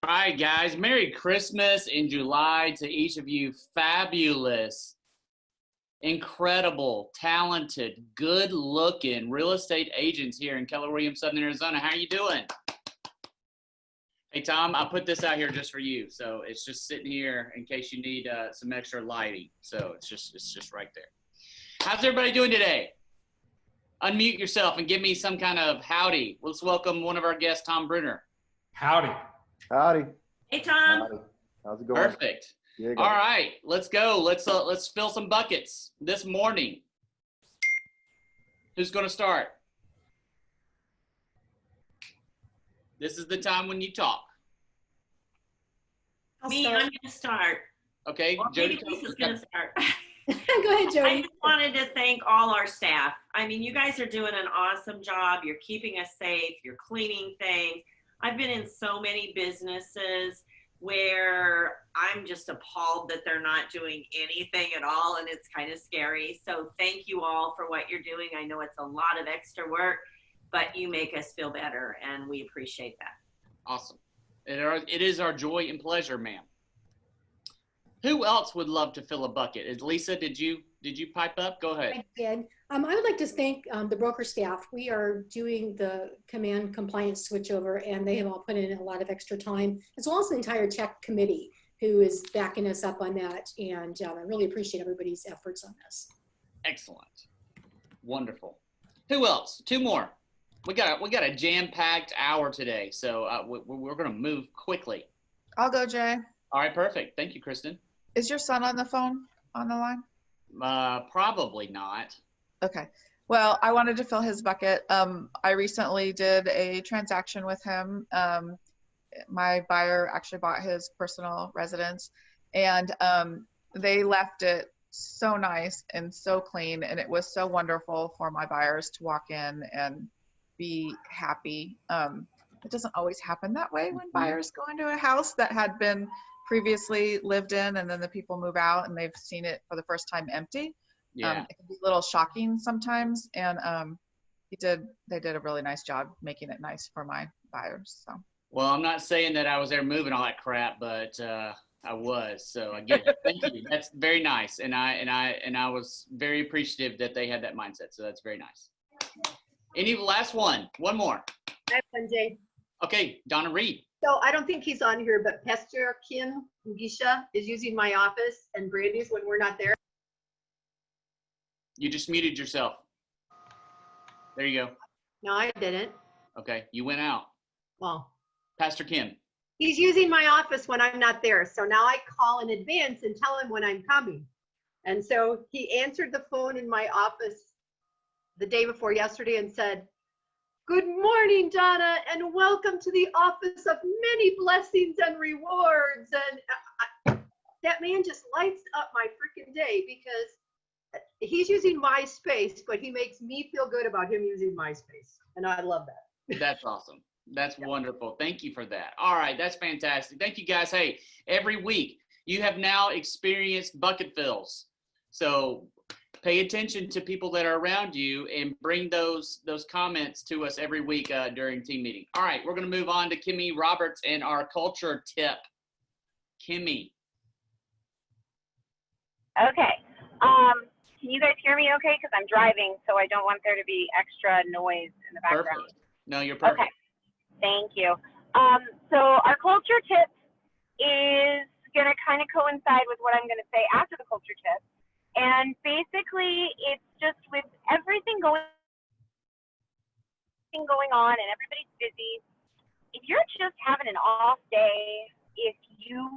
All right, guys. Merry Christmas in July to each of you fabulous, incredible, talented, good-looking real estate agents here in Keller Williams, Southern Arizona. How are you doing? Hey, Tom, I put this out here just for you. So it's just sitting here in case you need some extra lighting. So it's just right there. How's everybody doing today? Unmute yourself and give me some kind of howdy. Let's welcome one of our guests, Tom Brunner. Howdy. Howdy. Hey, Tom. Howdy. How's it going? Perfect. All right, let's go. Let's fill some buckets this morning. Who's going to start? This is the time when you talk. I'm going to start. Okay, well, Jody. Maybe Lisa's going to start. Go ahead, Jody. I just wanted to thank all our staff. I mean, you guys are doing an awesome job. You're keeping us safe. You're cleaning things. I've been in so many businesses where I'm just appalled that they're not doing anything at all, and it's kind of scary. So thank you all for what you're doing. I know it's a lot of extra work, but you make us feel better, and we appreciate that. Awesome. It is our joy and pleasure, ma'am. Who else would love to fill a bucket? Lisa, did you pipe up? Go ahead. I did. I would like to thank the broker staff. We are doing the command compliance switchover, and they have all put in a lot of extra time, as well as the entire tech committee who is backing us up on that. And I really appreciate everybody's efforts on this. Excellent. Wonderful. Who else? Two more. We got a jam-packed hour today, so we're going to move quickly. I'll go, Jay. All right, perfect. Thank you, Kristen. Is your son on the phone, on the line? Probably not. Okay. Well, I wanted to fill his bucket. I recently did a transaction with him. My buyer actually bought his personal residence, and they left it so nice and so clean, and it was so wonderful for my buyers to walk in and be happy. It doesn't always happen that way when buyers go into a house that had been previously lived in, and then the people move out and they've seen it for the first time empty. Yeah. It can be a little shocking sometimes, and they did a really nice job making it nice for my buyers. So. Well, I'm not saying that I was there moving all that crap, but I was. So I get it. Thank you. That's very nice, and I was very appreciative that they had that mindset. So that's very nice. Any last one? One more. I have one, Jay. Okay, Donna Reed. So I don't think he's on here, but Pastor Kim Mugisha is using my office and Brandy's when we're not there. You just muted yourself. There you go. No, I didn't. Okay, you went out. Well, Pastor Kim. he's using my office when I'm not there. So now I call in advance and tell him when I'm coming. And so he answered the phone in my office the day before yesterday and said, "Good morning, Donna, and welcome to the office of many blessings and rewards." And that man just lights up my freaking day because he's using my space, but he makes me feel good about him using my space. And I love that. That's awesome. That's wonderful. Thank you for that. All right, that's fantastic. Thank you, guys. Hey, every week you have now experienced bucket fills. So pay attention to people that are around you and bring those comments to us every week during team meeting. All right, we're going to move on to Kimmy Roberts and our culture tip. Kimmy. Okay. Can you guys hear me okay? Because I'm driving, so I don't want there to be extra noise in the background. Perfect. No, you're perfect. Okay. Thank you. So our culture tip is going to kind of coincide with what I'm going to say after the culture tip. And basically, it's just with everything going on and everybody's busy. If you're just having an off day, if you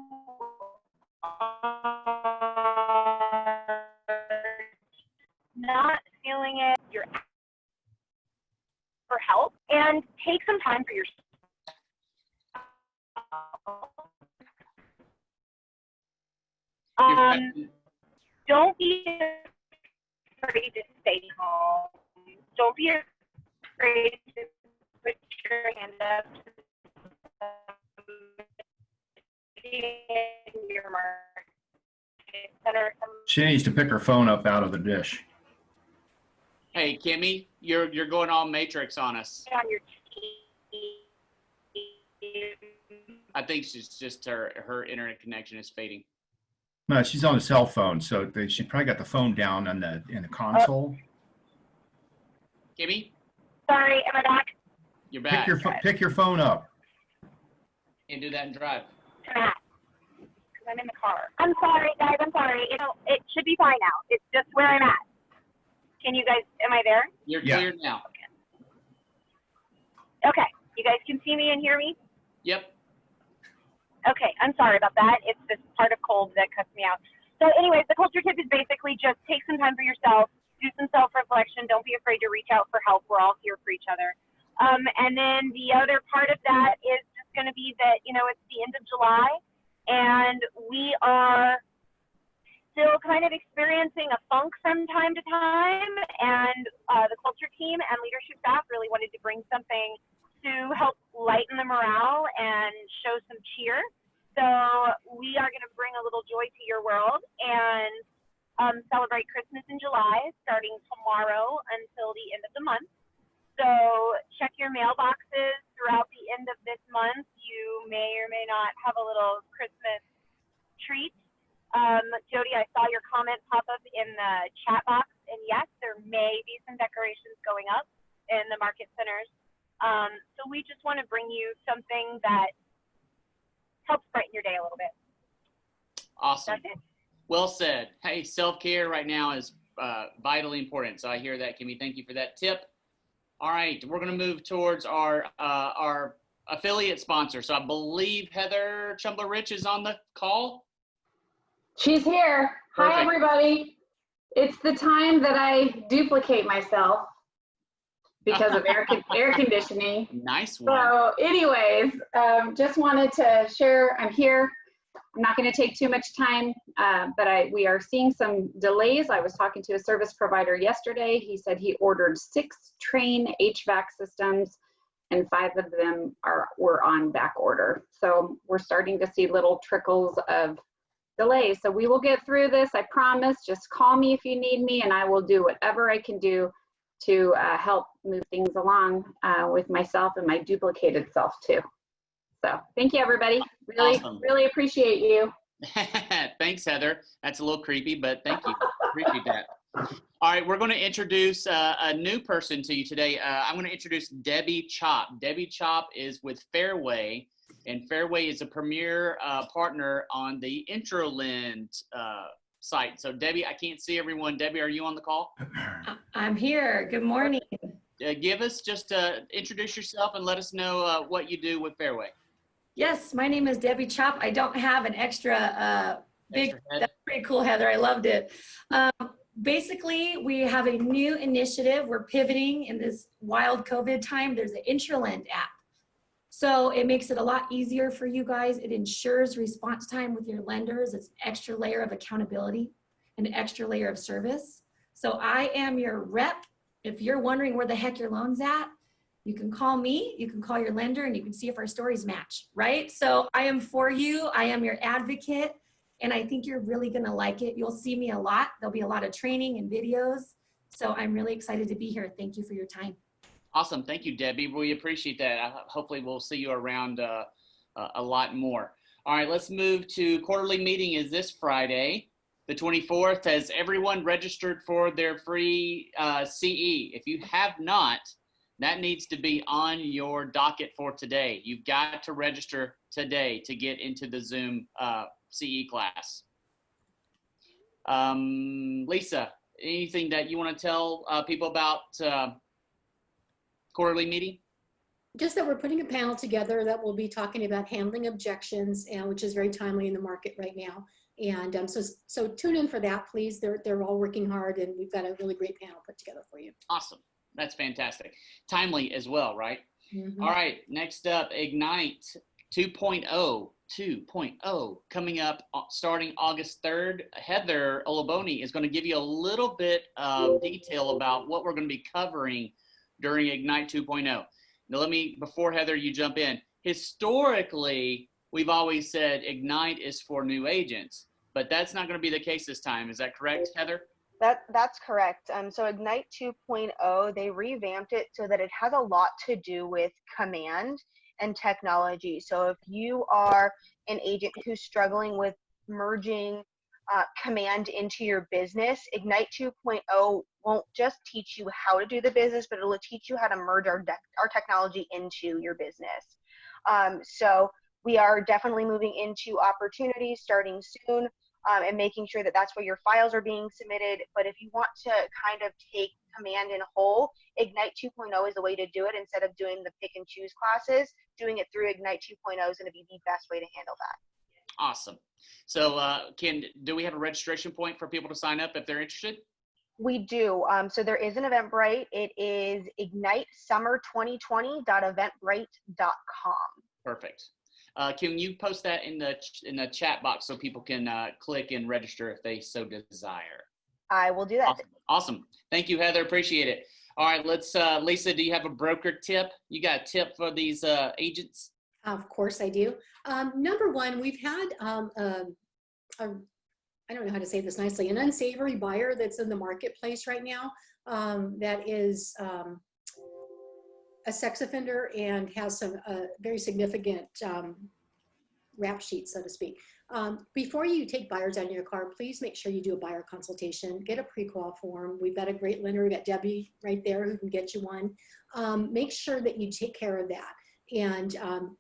are not feeling it, you're for help, and take some time for yourself. Don't be afraid to stay home. Don't be afraid to put your hand up in your market center. She needs to pick her phone up out of the dish. Hey, Kimmy, you're going all Matrix on us. On your team I think she's just her internet connection is fading. No, she's on a cell phone, so she probably got the phone down in the console. Kimmy, Sorry, am I back? you're back. Pick your phone up. And do that and drive. Because I'm in the car. I'm sorry, guys. I'm sorry. It should be fine now. It's just where I'm at. Can you guys? Am I there? You're Yeah. cleared now. Okay. You guys can see me and hear me? Yep. Okay, I'm sorry about that. It's this part of cold that cuts me out. So anyways, the culture tip is basically just take some time for yourself, do some self-reflection. Don't be afraid to reach out for help. We're all here for each other. And then the other part of that is just going to be that, it's the end of July, and we are still kind of experiencing a funk from time to time. And the culture team and leadership staff really wanted to bring something to help lighten the morale and show some cheer. So we are going to bring a little joy to your world and celebrate Christmas in July, starting tomorrow until the end of the month. So check your mailboxes throughout the end of this month. You may or may not have a little Christmas treat. Jody, I saw your comment pop up in the chat box, and yes, there may be some decorations going up in the market centers. So we just want to bring you something that helps brighten your day a little bit. Awesome. That's it. Well said. Hey, self-care right now is vitally important. So I hear that, Kimmy. Thank you for that tip. All right, we're going to move towards our affiliate sponsor. So I believe Heather Chumbler-Rich is on the call. She's here. Perfect. Hi, everybody. It's the time that I duplicate myself because of air conditioning. Nice one. So anyways, just wanted to share, I'm here. I'm not going to take too much time, but we are seeing some delays. I was talking to a service provider yesterday. He said he ordered 6 Trane HVAC systems and 5 of them were on back order. So we're starting to see little trickles of delays. So we will get through this, I promise. Just call me if you need me, and I will do whatever I can do to help move things along with myself and my duplicated self too. So thank you, everybody. Really, Awesome. really appreciate you. Thanks, Heather. That's a little creepy, but thank you. Appreciate that. All right, we're going to introduce a new person to you today. I'm going to introduce Debbie Chop. Debbie Chop is with Fairway, and Fairway is a premier partner on the IntroLend site. So Debbie, I can't see everyone. Debbie, are you on the call? I'm here. Good morning. Give us just introduce yourself and let us know what you do with Fairway. Yes, my name is Debbie Chop. I don't have an extra big, Extra head. that's pretty cool, Heather. I loved it. Basically, we have a new initiative. We're pivoting in this wild COVID time. There's an IntroLend app. So it makes it a lot easier for you guys. It ensures response time with your lenders. It's an extra layer of accountability, an extra layer of service. So I am your rep. If you're wondering where the heck your loan's at, you can call me, you can call your lender, and you can see if our stories match, right? So I am for you. I am your advocate, and I think you're really gonna like it. You'll see me a lot. There'll be a lot of training and videos. So I'm really excited to be here. Thank you for your time. Awesome. Thank you, Debbie. We appreciate that. Hopefully we'll see you around a lot more. All right, let's move to quarterly meeting is this Friday, the 24th. Has everyone registered for their free CE? If you have not, that needs to be on your docket for today. You've got to register today to get into the Zoom CE class. Lisa, anything that you want to tell people about quarterly meeting? Just that we're putting a panel together that will be talking about handling objections, and which is very timely in the market right now. And so tune in for that, please. They're all working hard, and we've got a really great panel put together for you. Awesome. That's fantastic. Timely as well, right? Mm-hmm. All right. Next up, Ignite 2.0 coming up starting August 3rd. Heather Olaboni is going to give you a little bit of detail about what we're going to be covering during Ignite 2.0. Now, before Heather, you jump in. Historically, we've always said Ignite is for new agents, but that's not going to be the case this time. Is that correct, Heather? That's correct. So Ignite 2.0, they revamped it so that it has a lot to do with command and technology. So if you are an agent who's struggling with merging Command into your business, Ignite 2.0 won't just teach you how to do the business, but it'll teach you how to merge our technology into your business. So we are definitely moving into opportunities starting soon, and making sure that that's where your files are being submitted. But if you want to kind of take Command in whole, Ignite 2.0 is the way to do it. Instead of doing the pick and choose classes, doing it through Ignite 2.0 is going to be the best way to handle that. Awesome. So do we have a registration point for people to sign up if they're interested? We do. So there is an Eventbrite. It is ignitesummer2020.eventbrite.com. Perfect. Can you post that in the chat box so people can click and register if they so desire? I will do that. Awesome. Thank you, Heather. Appreciate it. All right, let's, Lisa, do you have a broker tip? You got a tip for these agents? Of course I do. Number one, we've had, I don't know how to say this nicely, an unsavory buyer that's in the marketplace right now that is a sex offender and has some very significant rap sheet, so to speak. Before you take buyers out of your car, please make sure you do a buyer consultation, get a pre-qual form. We've got a great lender, we've got Debbie right there who can get you one. Make sure that you take care of that. And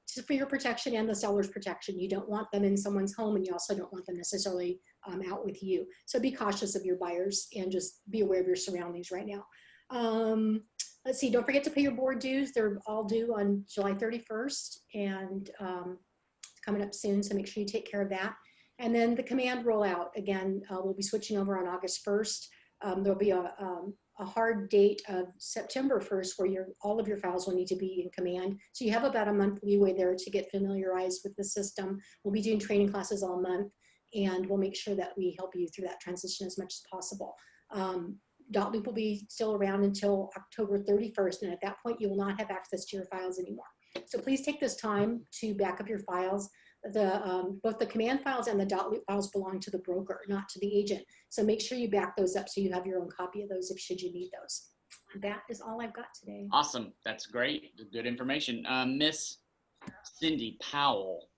just for your protection and the seller's protection, you don't want them in someone's home, and you also don't want them necessarily out with you. So be cautious of your buyers and just be aware of your surroundings right now. Let's see, don't forget to pay your board dues. They're all due on July 31st, and it's coming up soon, so make sure you take care of that. And then the Command rollout, again, we'll be switching over on August 1st. There'll be a hard date of September 1st where all of your files will need to be in Command. So you have about a month leeway there to get familiarized with the system. We'll be doing training classes all month, and we'll make sure that we help you through that transition as much as possible. Dotloop will be still around until October 31st, and at that point you will not have access to your files anymore. So please take this time to back up your files. Both the Command files and the Dotloop files belong to the broker, not to the agent. So make sure you back those up so you have your own copy of those if should you need those. And that is all I've got today. Awesome. That's great. Good information. Miss Cindy Powell,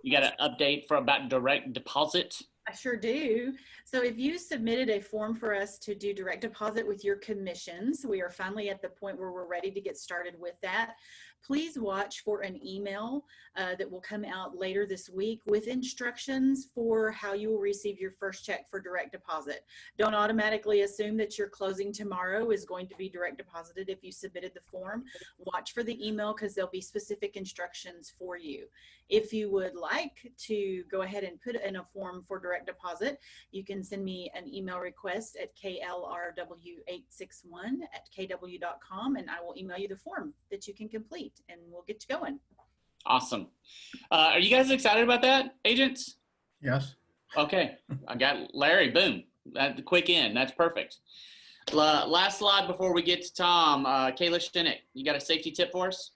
you got an update about direct deposit? I sure do. So if you submitted a form for us to do direct deposit with your commissions, we are finally at the point where we're ready to get started with that. Please watch for an email that will come out later this week with instructions for how you will receive your first check for direct deposit. Don't automatically assume that your closing tomorrow is going to be direct deposited if you submitted the form. Watch for the email because there'll be specific instructions for you. If you would like to go ahead and put in a form for direct deposit, you can send me an email request at klrw861@kw.com, and I will email you the form that you can complete, and we'll get you going. Awesome. Are you guys excited about that, agents? Yes. Okay. I got Larry. Boom. The quick in. That's perfect. Last slide before we get to Tom. Kayla Shinnick, you got a safety tip for us?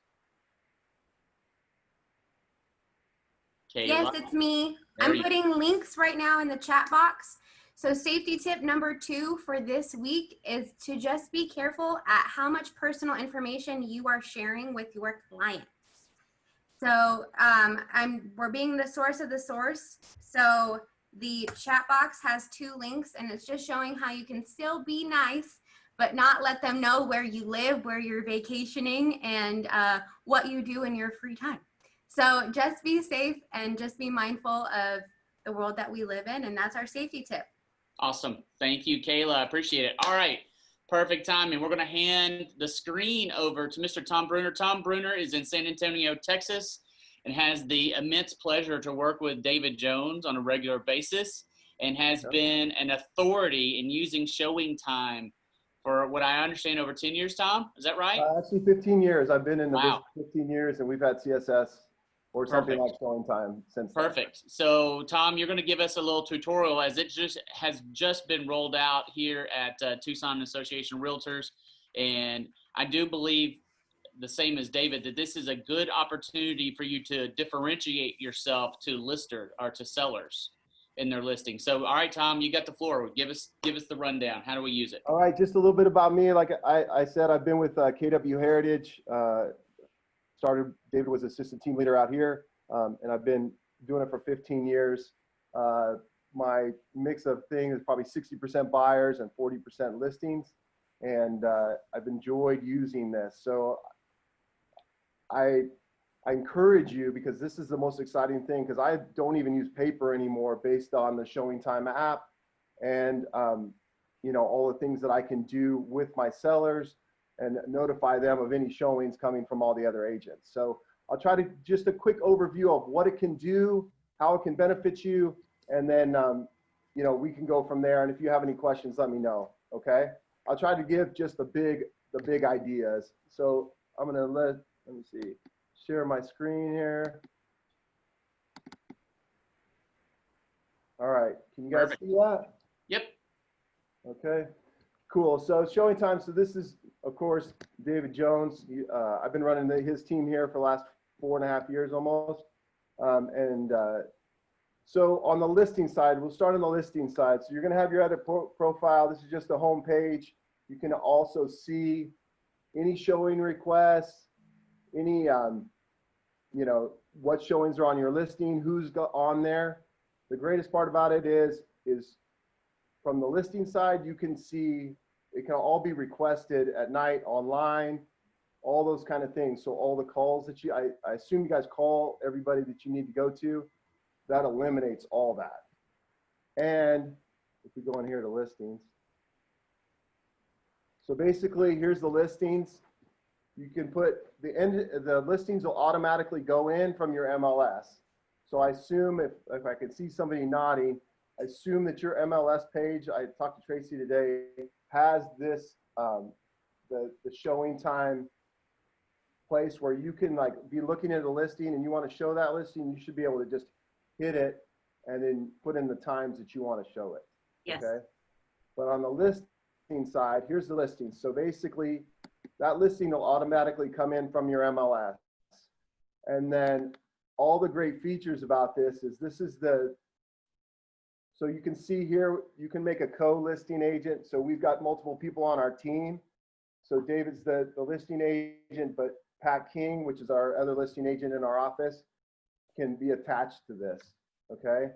Kayla. Yes, it's me. There I'm you putting links right now in the chat box. So safety tip number 2 for this week is to just be careful at how much personal information you are sharing with your clients. So we're being the source of the source. So the chat box has 2 links, and it's just showing how you can still be nice, but not let them know where you live, where you're vacationing, and what you do in your free time. So just be safe and just be mindful of the world that we live in, and that's our safety tip. Awesome. Thank you, Kayla. I appreciate it. All right. Perfect timing. We're going to hand the screen over to Mr. Tom Bruner. Tom Bruner is in San Antonio, Texas, and has the immense pleasure to work with David Jones on a regular basis, and has been an authority in using showing time for what I understand over 10 years, Tom. Is that right? Actually 15 years. I've been in the business 15 years, and we've had CSS or something like showing time since then. Perfect. So Tom, you're going to give us a little tutorial as it has just been rolled out here at Tucson Association Realtors. And I do believe the same as David, that this is a good opportunity for you to differentiate yourself to lister or to sellers in their listing. So, all right, Tom, you got the floor. Give us the rundown. How do we use it? All right, just a little bit about me. Like I said, I've been with KW Heritage David was assistant team leader out here, and I've been doing it for 15 years. My mix of things is probably 60% buyers and 40% listings. And I've enjoyed using this. So I encourage you, because this is the most exciting thing, because I don't even use paper anymore based on the Showing Time app and all the things that I can do with my sellers and notify them of any showings coming from all the other agents. So I'll try to just a quick overview of what it can do, how it can benefit you, and then we can go from there. And if you have any questions, let me know. Okay. I'll try to give just the big ideas. So I'm gonna let me see, share my screen here. All right, can you guys see that? Yep. Okay, cool. So Showing Time. So this is, of course, David Jones. I've been running his team here for the last 4.5 years almost. So on the listing side, we'll start on the listing side. So you're going to have your edit profile. This is just the home page. You can also see any showing requests, any, what showings are on your listing, who's on there. The greatest part about it is from the listing side, you can see it can all be requested at night online, all those kind of things. So all the calls that I assume you guys call everybody that you need to go to. That eliminates all that. And if we go in here to listings. So basically, here's the listings. You can put the listings will automatically go in from your MLS. So I assume if I can see somebody nodding, I assume that your MLS page, I talked to Tracy today, has this, the Showing Time place where you can be looking at a listing and you want to show that listing, you should be able to just hit it and then put in the times that you want to show it. Yes. Okay. But on the listing side, here's the listing. So basically that listing will automatically come in from your MLS. And then all the great features about this is so you can see here, you can make a co-listing agent. So we've got multiple people on our team. So David's the listing agent, but Pat King, which is our other listing agent in our office, can be attached to this, okay?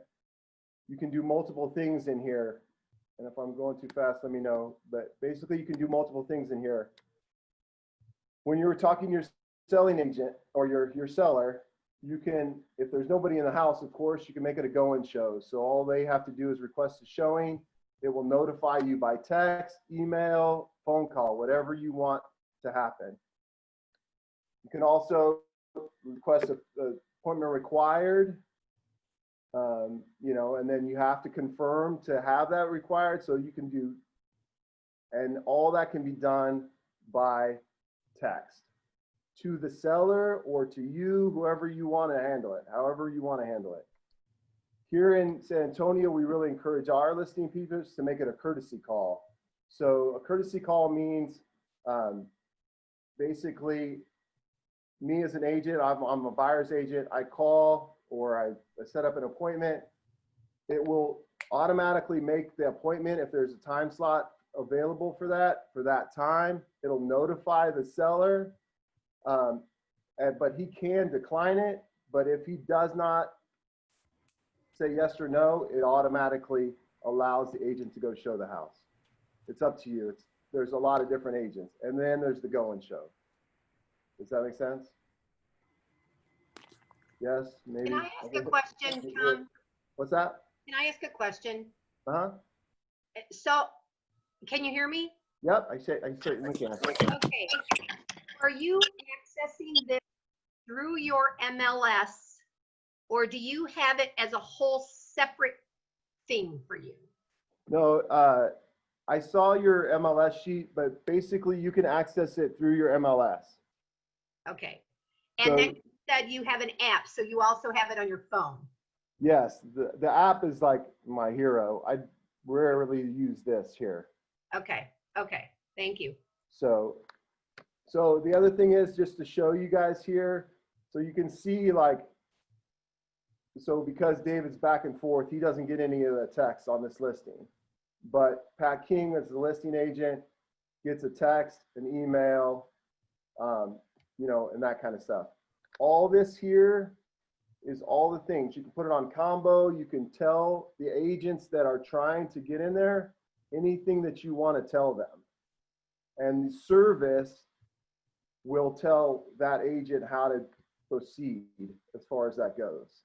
You can do multiple things in here. And if I'm going too fast, let me know. But basically, you can do multiple things in here. When you're talking to your selling agent or your seller, you can, if there's nobody in the house, of course, you can make it a go-in show. So all they have to do is request a showing. It will notify you by text, email, phone call, whatever you want to happen. You can also request a appointment required, and then you have to confirm to have that required. So you can do, and all that can be done by text to the seller or to you, whoever you want to handle it, however you want to handle it. Here in San Antonio, we really encourage our listing people to make it a courtesy call. So a courtesy call means basically me as an agent, I'm a buyer's agent, I call or I set up an appointment. It will automatically make the appointment if there's a time slot available for that time. It'll notify the seller, but he can decline it. But if he does not say yes or no, it automatically allows the agent to go show the house. It's up to you. There's a lot of different agents. And then there's the go and show. Does that make sense? Yes, maybe. Can I ask a question, Tom? What's that? Can I ask a question? Uh-huh. So, can you hear me? Yep, I certainly can. Okay. Are you accessing this through your MLS, or do you have it as a whole separate thing for you? No, I saw your MLS sheet, but basically you can access it through your MLS. Okay. And then you said you have an app, so you also have it on your phone. Yes, the app is like my hero. I rarely use this here. Okay, okay, thank you. So the other thing is just to show you guys here, so you can see so because David's back and forth, he doesn't get any of the text on this listing. But Pat King, as the listing agent, gets a text, an email, and that kind of stuff. all this here is all the things. You can put it on combo. You can tell the agents that are trying to get in there anything that you want to tell them. And the service will tell that agent how to proceed as far as that goes.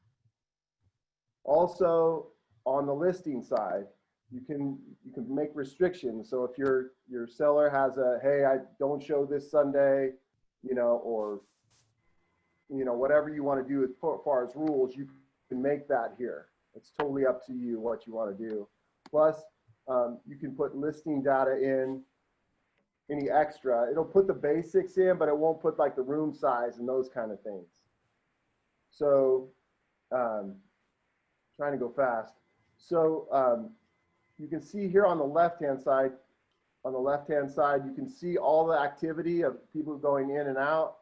Also, on the listing side, you can make restrictions. So if your seller has a, hey, I don't show this Sunday, you know, or you know, whatever you want to do as far as rules, you can make that here. It's totally up to you what you want to do. Plus, you can put listing data in, any extra. It'll put the basics in, but it won't put like the room size and those kind of things. So, trying to go fast. So, you can see here on the left-hand side, you can see all the activity of people going in and out.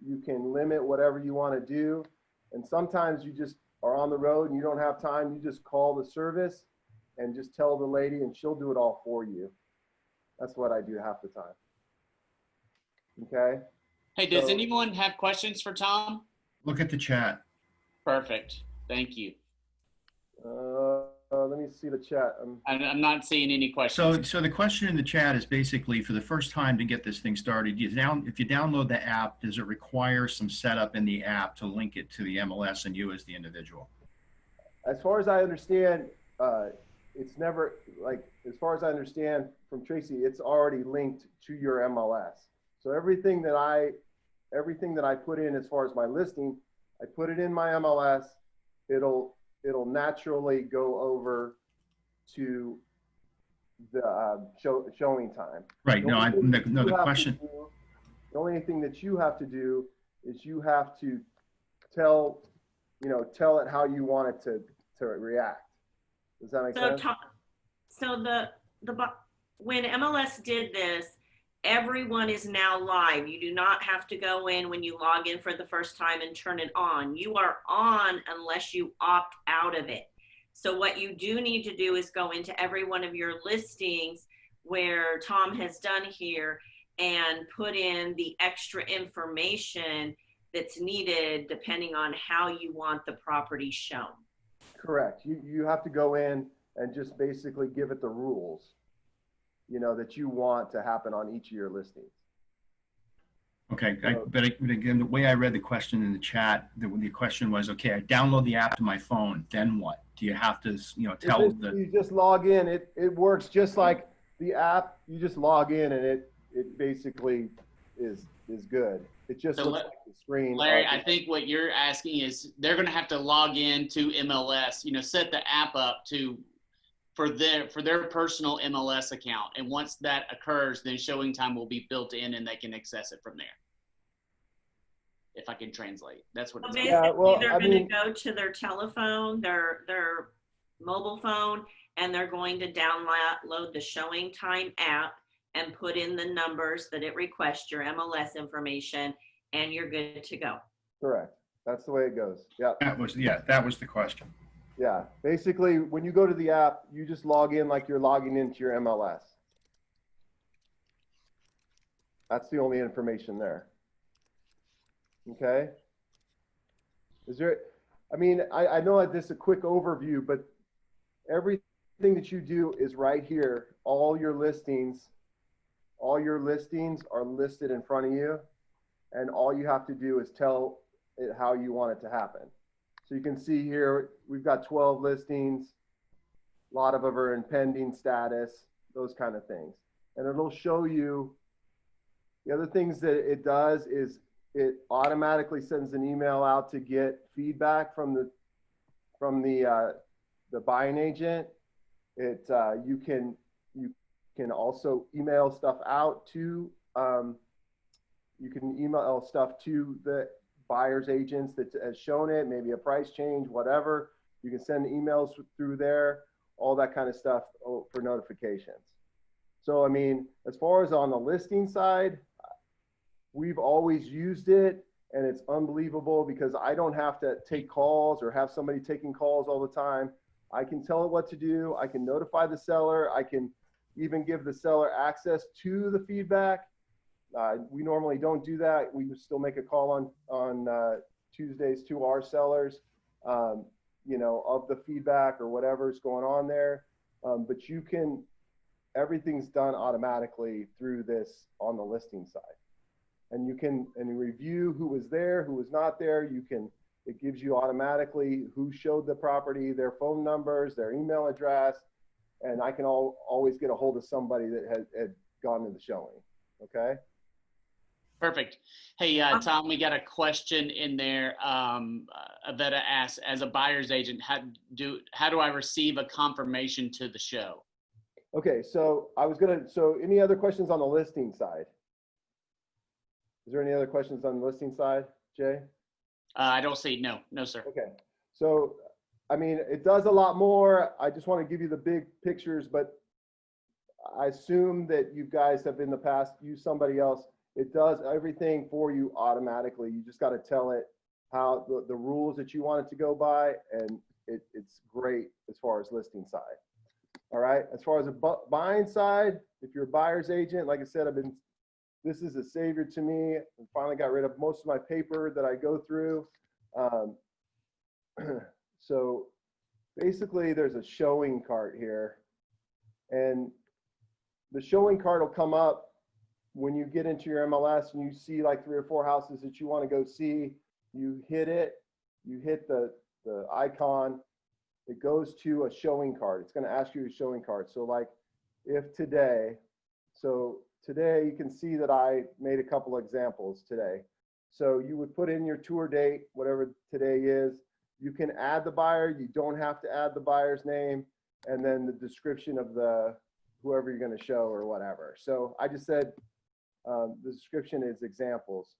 You can limit whatever you want to do. And sometimes you just are on the road and you don't have time. You just call the service and just tell the lady and she'll do it all for you. That's what I do half the time. Okay. Hey, does anyone have questions for Tom? Look at the chat. Perfect. Thank you. Let me see the chat. I'm not seeing any questions. So the question in the chat is basically, for the first time to get this thing started, if you download the app, does it require some setup in the app to link it to the MLS and you as the individual? As far as I understand, it's never, like, as far as I understand from Tracy, it's already linked to your MLS. So everything that I put in as far as my listing, I put it in my MLS. It'll naturally go over to the showing time. Right. The question. The only thing that you have to do is you have to tell it how you want it to react. Does that make sense? When MLS did this, everyone is now live. You do not have to go in when you log in for the first time and turn it on. You are on unless you opt out of it. So what you do need to do is go into every one of your listings where Tom has done here and put in the extra information that's needed depending on how you want the property shown. Correct. You have to go in and just basically give it the rules, that you want to happen on each of your listings. Okay, but again, the way I read the question in the chat, the question was, okay, I download the app to my phone, then what? Do you have to, tell You just log in. It works just like the app. You just log in and it basically is good. It just looks like the screen. Larry, I think what you're asking is they're going to have to log in to MLS, set the app up for their personal MLS account. And once that occurs, then showing time will be built in and they can access it from there. If I can translate, that's what it's basically, they're going to go to their telephone, their mobile phone, and they're going to download the Showing Time app and put in the numbers that it requests, your MLS information, and you're good to go. Correct. That's the way it goes. Yeah. That was the question. Yeah. Basically, when you go to the app, you just log in like you're logging into your MLS. That's the only information there. Okay. I know this is a quick overview, but everything that you do is right here. All your listings are listed in front of you, and all you have to do is tell it how you want it to happen. So you can see here, we've got 12 listings. A lot of them are in pending status, those kind of things. And it'll show you the other things that it does is it automatically sends an email out to get feedback from the buying agent. You can also email stuff out to the buyer's agents that has shown it, maybe a price change, whatever. You can send emails through there, all that kind of stuff for notifications. So, as far as on the listing side, we've always used it, and it's unbelievable because I don't have to take calls or have somebody taking calls all the time. I can tell it what to do. I can notify the seller. I can even give the seller access to the feedback. We normally don't do that. We would still make a call on Tuesdays to our sellers, you know, of the feedback or whatever's going on there. But you can, everything's done automatically through this on the listing side. And you can review who was there, who was not there. It gives you automatically who showed the property, their phone numbers, their email address, and I can always get a hold of somebody that had gone to the showing. Okay. Perfect. Hey, Tom, we got a question in there. Avetta asks, as a buyer's agent, how do I receive a confirmation to the show? Okay, so any other questions on the listing side? Is there any other questions on the listing side, Jay? I don't see, no, sir. Okay, so, I mean, it does a lot more. I just want to give you the big pictures, but I assume that you guys have in the past used somebody else. It does everything for you automatically. You just got to tell it how the rules that you want it to go by, and it's great as far as listing side. All right, as far as the buying side, if you're a buyer's agent, like I said, this is a savior to me. I finally got rid of most of my paper that I go through. So basically there's a showing cart here, and the showing cart will come up when you get into your MLS and you see like 3 or 4 houses that you want to go see. You hit it, you hit the icon, it goes to a showing cart. It's going to ask you a showing cart. So like if today you can see that I made a couple examples today. So you would put in your tour date, whatever today is. You can add the buyer. You don't have to add the buyer's name, and then the description of whoever you're going to show or whatever. So I just said the description is examples.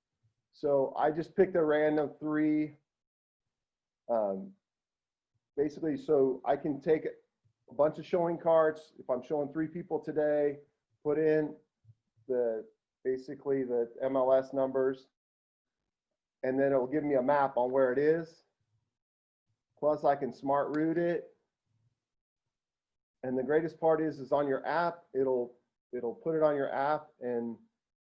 So I just picked a random 3. Basically, so I can take a bunch of showing carts. If I'm showing 3 people today, put in basically the MLS numbers, and then it will give me a map on where it is. Plus I can smart route it. And the greatest part is on your app, it'll put it on your app, and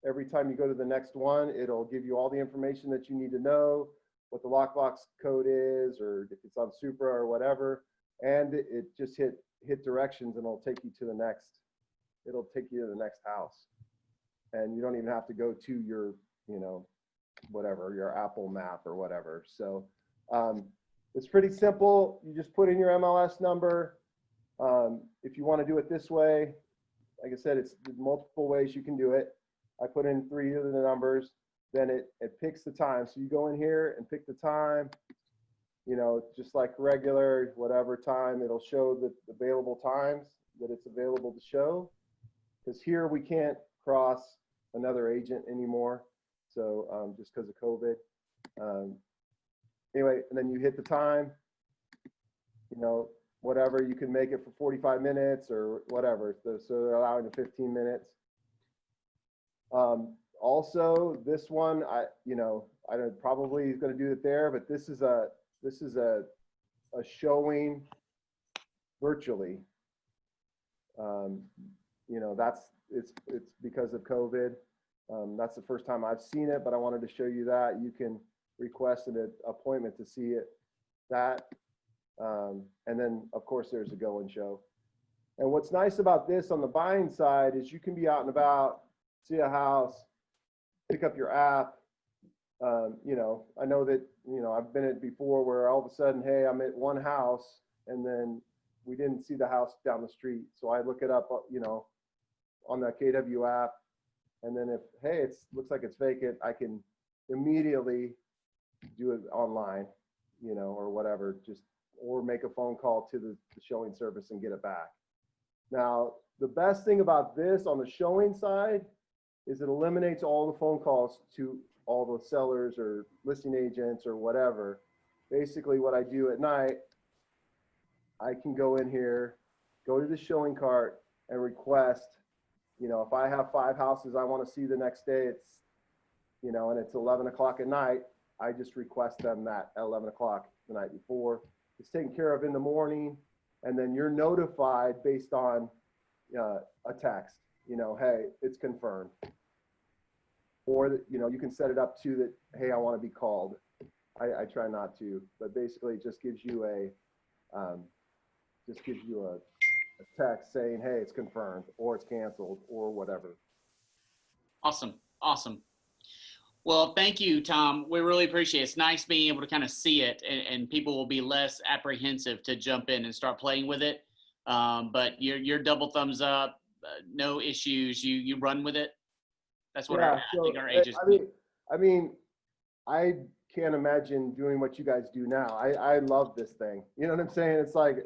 every time you go to the next one, it'll give you all the information that you need to know, what the lockbox code is, or if it's on Supra or whatever. And it just hit directions, and it'll take you to the next house. And you don't even have to go to your, whatever, your Apple map or whatever. So it's pretty simple. You just put in your MLS number. If you want to do it this way, like I said, it's multiple ways you can do it. I put in 3 of the numbers, then it picks the time. So you go in here and pick the time, just like regular, whatever time, it'll show the available times that it's available to show. Because here we can't cross another agent anymore. So just because of COVID. Anyway, and then you hit the time, whatever, you can make it for 45 minutes or whatever. So they're allowing you 15 minutes. Also, this one, I don't probably is going to do it there, but this is a showing virtually. It's because of COVID. That's the first time I've seen it, but I wanted to show you that you can request an appointment to see it. And then of course there's a go and show. And what's nice about this on the buying side is you can be out and about, see a house, pick up your app. I know that, I've been at before where all of a sudden, hey, I'm at one house and then we didn't see the house down the street. So I look it up, on the KW app. And then if, hey, it looks like it's vacant, I can immediately do it online, or whatever, or make a phone call to the showing service and get it back. Now, the best thing about this on the showing side is it eliminates all the phone calls to all the sellers or listing agents or whatever. Basically what I do at night, I can go in here, go to the showing cart and request, if I have 5 houses I want to see the next day, it's, and it's 11 o'clock at night, I just request them that at 11 o'clock the night before. It's taken care of in the morning, and then you're notified based on a text, hey, it's confirmed. or, you know, you can set it up to that, hey, I want to be called. I try not to, but basically it just gives you a text saying, hey, it's confirmed, or it's canceled, or whatever. Awesome. Awesome. Well, thank you, Tom. We really appreciate it. It's nice being able to kind of see it, and people will be less apprehensive to jump in and start playing with it. But you're double thumbs up, no issues. You run with it. That's what I think our agents do. I mean, I can't imagine doing what you guys do now. I love this thing. You know what I'm saying? It's like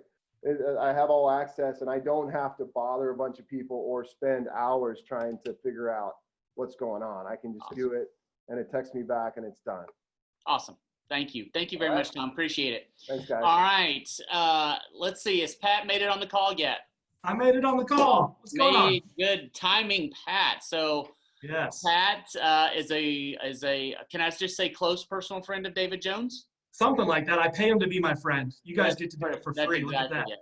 I have all access, and I don't have to bother a bunch of people or spend hours trying to figure out what's going on. I can just do it, and it texts me back, and it's done. Awesome. Thank you. Thank you very much, Tom. Appreciate it. Thanks, guys. All right. Let's see. Has Pat made it on the call yet? I made it on the call. What's going on? Good timing, Pat. So yes, Pat is a can I just say close personal friend of David Jones? Something like that. I pay him to be my friend. You guys get to do it for free. Look at that. It.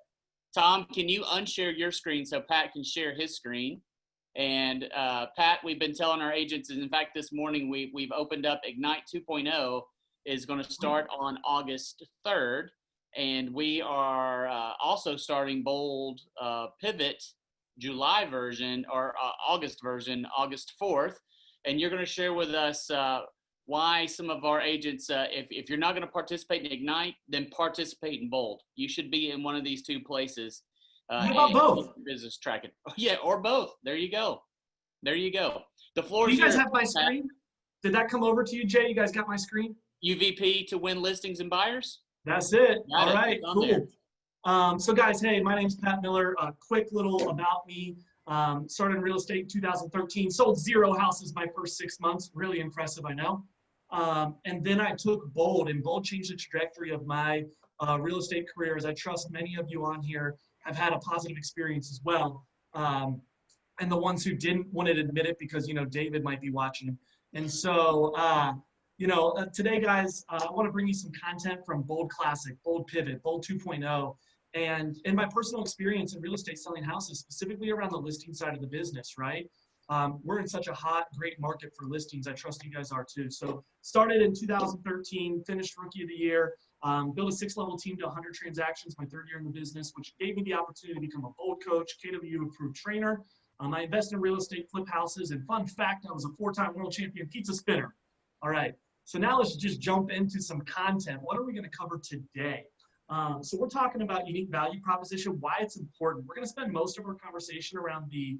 Tom, can you unshare your screen so Pat can share his screen? And Pat, we've been telling our agents, and in fact, this morning we've opened up Ignite 2.0 is going to start on August 3rd. And we are also starting Bold Pivot July version, or August version, August 4th. And you're going to share with us why some of our agents, if you're not going to participate in Ignite, then participate in Bold. You should be in one of these two places. How about both? Business tracking. Yeah, or both. There you go. There you go. The floor is yours. You guys have my Pat. screen? Did that come over to you, Jay? You guys got my screen? UVP to win listings and buyers? That's it. Got All it. right, cool. So guys, hey, my name's Pat Miller. A quick little about me. Started in real estate in 2013. Sold 0 houses my first 6 months. Really impressive, I know. And then I took Bold, and Bold changed the trajectory of my real estate career, as I trust many of you on here have had a positive experience as well. And the ones who didn't want to admit it because, you know, David might be watching. And so, today, guys, I want to bring you some content from Bold Classic, Bold Pivot, Bold 2.0. And in my personal experience in real estate selling houses, specifically around the listing side of the business, right? We're in such a hot, great market for listings. I trust you guys are too. So started in 2013, finished Rookie of the Year, built a 6-level team to 100 transactions my 3rd year in the business, which gave me the opportunity to become a Bold coach, KW approved trainer. I invest in real estate, flip houses, and fun fact, I was a 4-time world champion pizza spinner. All right, so now let's just jump into some content. What are we gonna cover today? So we're talking about unique value proposition, why it's important. We're gonna spend most of our conversation around the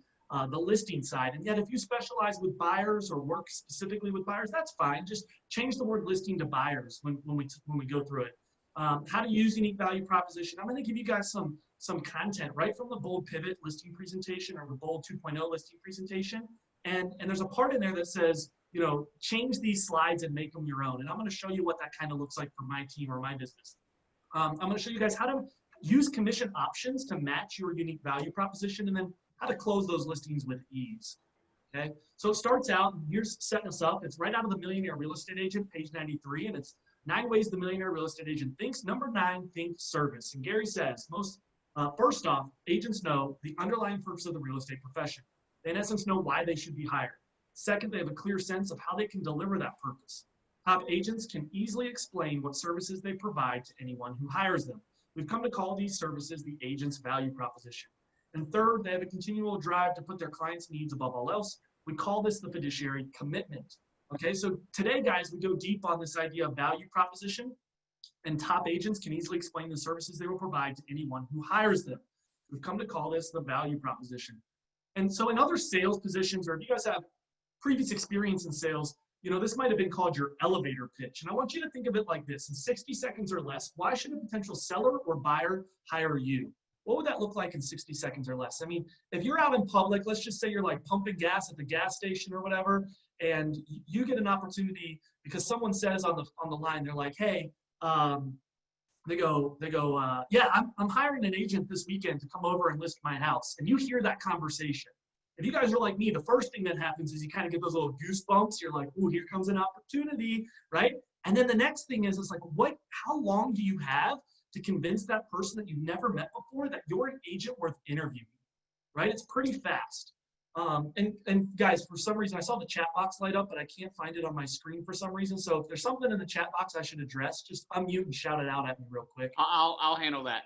listing side. And yet if you specialize with buyers or work specifically with buyers, that's fine. Just change the word listing to buyers when we go through it. How to use unique value proposition. I'm gonna give you guys some content right from the Bold Pivot listing presentation or the Bold 2.0 listing presentation. And there's a part in there that says, you know, change these slides and make them your own. And I'm gonna show you what that kind of looks like for my team or my business. I'm gonna show you guys how to use commission options to match your unique value proposition, and then how to close those listings with ease. Okay, so it starts out, here's setting us up. It's right out of the Millionaire Real Estate Agent, page 93, and it's 9 ways the millionaire real estate agent thinks. Number 9, think service. And Gary says, first off, agents know the underlying purpose of the real estate profession. They in essence know why they should be hired. Second, they have a clear sense of how they can deliver that purpose. Top agents can easily explain what services they provide to anyone who hires them. We've come to call these services the agent's value proposition. And third, they have a continual drive to put their clients' needs above all else. We call this the fiduciary commitment. Okay, so today, guys, we go deep on this idea of value proposition, and top agents can easily explain the services they will provide to anyone who hires them. We've come to call this the value proposition. And so in other sales positions, or if you guys have previous experience in sales, you know, this might have been called your elevator pitch. And I want you to think of it like this. In 60 seconds or less, why should a potential seller or buyer hire you? What would that look like in 60 seconds or less? I mean, if you're out in public, let's just say you're like pumping gas at the gas station or whatever, and you get an opportunity because someone says on the line, they're like, hey, they go, yeah, I'm hiring an agent this weekend to come over and list my house. And you hear that conversation. If you guys are like me, the first thing that happens is you kind of get those little goosebumps. You're like, oh, here comes an opportunity, right? And then the next thing is, it's like, how long do you have to convince that person that you've never met before that you're an agent worth interviewing, right? It's pretty fast. And guys, for some reason, I saw the chat box light up, but I can't find it on my screen for some reason. So if there's something in the chat box I should address, just unmute and shout it out at me real quick. I'll handle that.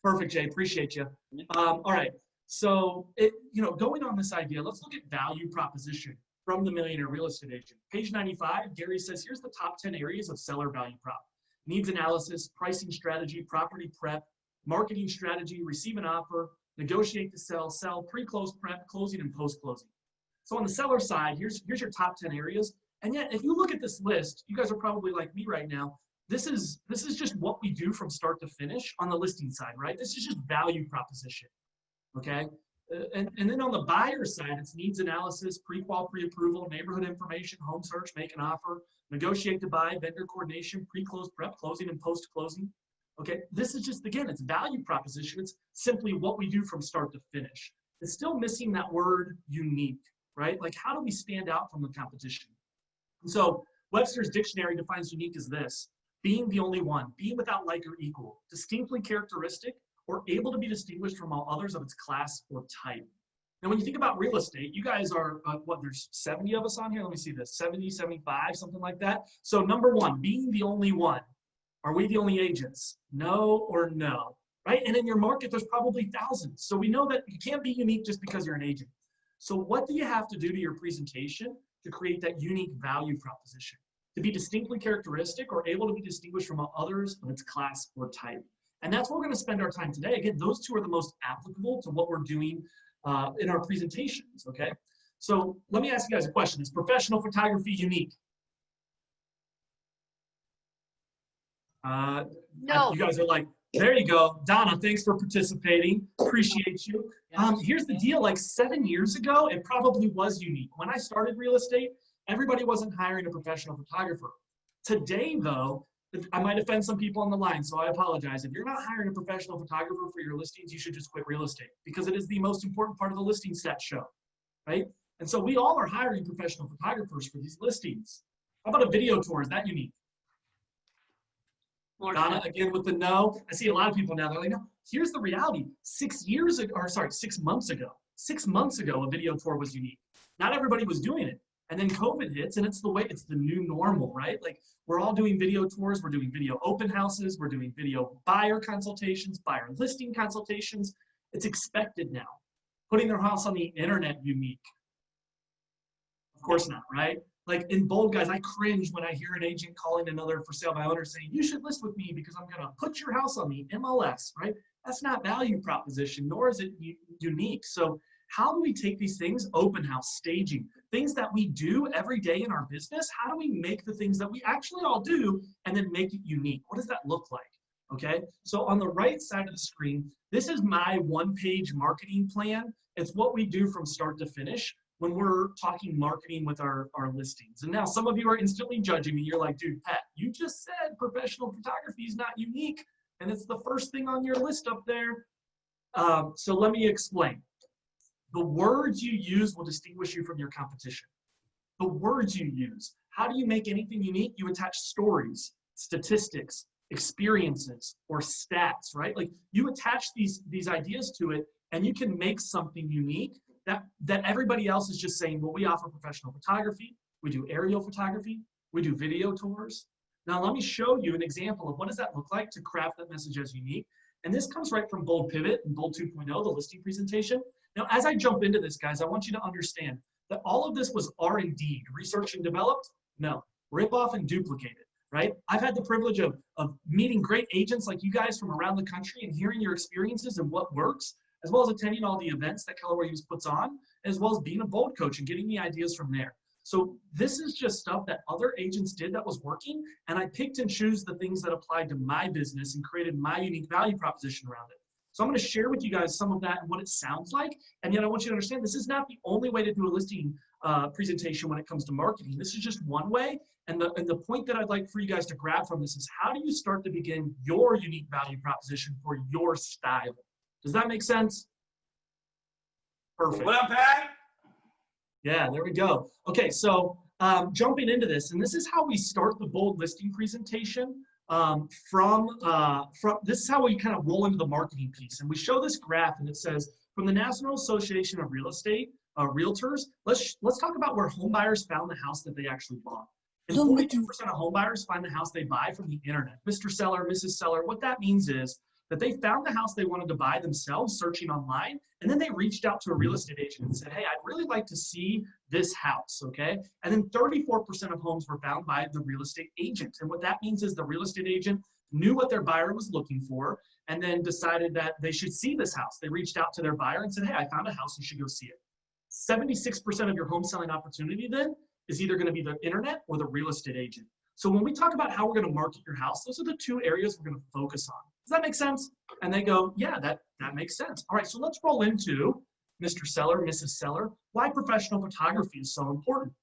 Perfect, Jay. Appreciate you. All right. So, going on this idea, let's look at value proposition from the Millionaire Real Estate Agent. Page 95, Gary says, here's the top 10 areas of seller value prop. Needs analysis, pricing strategy, property prep, marketing strategy, receive an offer, negotiate to sell, pre-close prep, closing, and post-closing. So on the seller side, here's your top 10 areas. And yet, if you look at this list, you guys are probably like me right now. This is just what we do from start to finish on the listing side, right? This is just value proposition, okay? And then on the buyer side, it's needs analysis, pre-qual, pre-approval, neighborhood information, home search, make an offer, negotiate to buy, vendor coordination, pre-close prep, closing, and post-closing. Okay, this is just, again, it's value proposition. It's simply what we do from start to finish. It's still missing that word unique, right? Like, how do we stand out from the competition? And so Webster's dictionary defines unique as this: being the only one, being without like or equal, distinctly characteristic, or able to be distinguished from all others of its class or type. Now, when you think about real estate, you guys are, there's 70 of us on here? Let me see this, 70, 75, something like that. So number one, being the only one. Are we the only agents? No or no, right? And in your market, there's probably thousands. So we know that you can't be unique just because you're an agent. So what do you have to do to your presentation to create that unique value proposition? To be distinctly characteristic or able to be distinguished from others of its class or type. And that's where we're going to spend our time today. Again, those two are the most applicable to what we're doing in our presentations, okay? So let me ask you guys a question. Is professional photography unique? No. You guys are like, there you go. Donna, thanks for participating. Appreciate you. Here's the deal. Like 7 years ago, it probably was unique. When I started real estate, everybody wasn't hiring a professional photographer. Today, though, I might offend some people on the line, so I apologize. If you're not hiring a professional photographer for your listings, you should just quit real estate, because it is the most important part of the listing set show, right? And so we all are hiring professional photographers for these listings. How about a video tour? Is that unique? Donna, again with the no. I see a lot of people now, they're like, no. Here's the reality. 6 months ago, a video tour was unique. Not everybody was doing it. And then COVID hits, and it's the new normal, right? Like, we're all doing video tours, we're doing video open houses, we're doing video buyer consultations, buyer listing consultations. It's expected now. Putting their house on the internet unique. Of course not, right? Like in bold, guys, I cringe when I hear an agent calling another for sale by owner saying, you should list with me because I'm going to put your house on the MLS, right? That's not value proposition, nor is it unique. So how do we take these things, open house, staging, things that we do every day in our business? How do we make the things that we actually all do and then make it unique? What does that look like? Okay, so on the right side of the screen, this is my one-page marketing plan. It's what we do from start to finish when we're talking marketing with our listings. And now some of you are instantly judging me. You're like, dude, Pat, you just said professional photography is not unique, and it's the first thing on your list up there. So let me explain. The words you use will distinguish you from your competition. The words you use. How do you make anything unique? You attach stories, statistics, experiences, or stats, right? Like, you attach these ideas to it, and you can make something unique that everybody else is just saying, well, we offer professional photography, we do aerial photography, we do video tours. Now let me show you an example of what does that look like to craft that message as unique. And this comes right from Bold Pivot and Bold 2.0, the listing presentation. Now, as I jump into this, guys, I want you to understand that all of this was R&D, research and developed? No, rip off and duplicate it, right? I've had the privilege of meeting great agents like you guys from around the country and hearing your experiences and what works, as well as attending all the events that Keller Williams puts on, as well as being a Bold coach and getting the ideas from there. So this is just stuff that other agents did that was working, and I picked and chose the things that applied to my business and created my unique value proposition around it. So I'm going to share with you guys some of that and what it sounds like. And yet I want you to understand this is not the only way to do a listing presentation when it comes to marketing. This is just one way. And the point that I'd like for you guys to grab from this is, how do you start to begin your unique value proposition for your style? Does that make sense? Perfect. What up, Pat? Yeah, there we go. Okay, so jumping into this, and this is how we start the Bold listing presentation. This is how we kind of roll into the marketing piece. And we show this graph, and it says, from the National Association of Real Estate, realtors, let's talk about where home buyers found the house that they actually bought. And 42% of home buyers find the house they buy from the internet. Mr. Seller, Mrs. Seller, what that means is that they found the house they wanted to buy themselves searching online, and then they reached out to a real estate agent and said, hey, I'd really like to see this house, okay? And then 34% of homes were found by the real estate agent. And what that means is the real estate agent knew what their buyer was looking for and then decided that they should see this house. They reached out to their buyer and said, hey, I found a house, you should go see it. 76% of your home selling opportunity then is either gonna be the internet or the real estate agent. So when we talk about how we're gonna market your house, those are the two areas we're gonna focus on. Does that make sense? And they go, yeah, that makes sense. All right, so let's roll into Mr. Seller, Mrs. Seller, why professional photography is so important.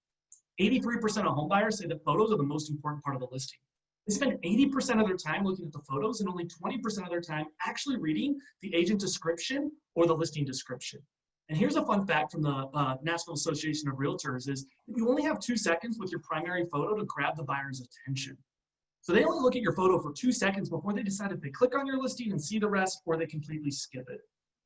83% of home buyers say that photos are the most important part of the listing. They spend 80% of their time looking at the photos and only 20% of their time actually reading the agent description or the listing description. And here's a fun fact from the National Association of Realtors is that you only have 2 seconds with your primary photo to grab the buyer's attention. So they only look at your photo for 2 seconds before they decide if they click on your listing and see the rest or they completely skip it.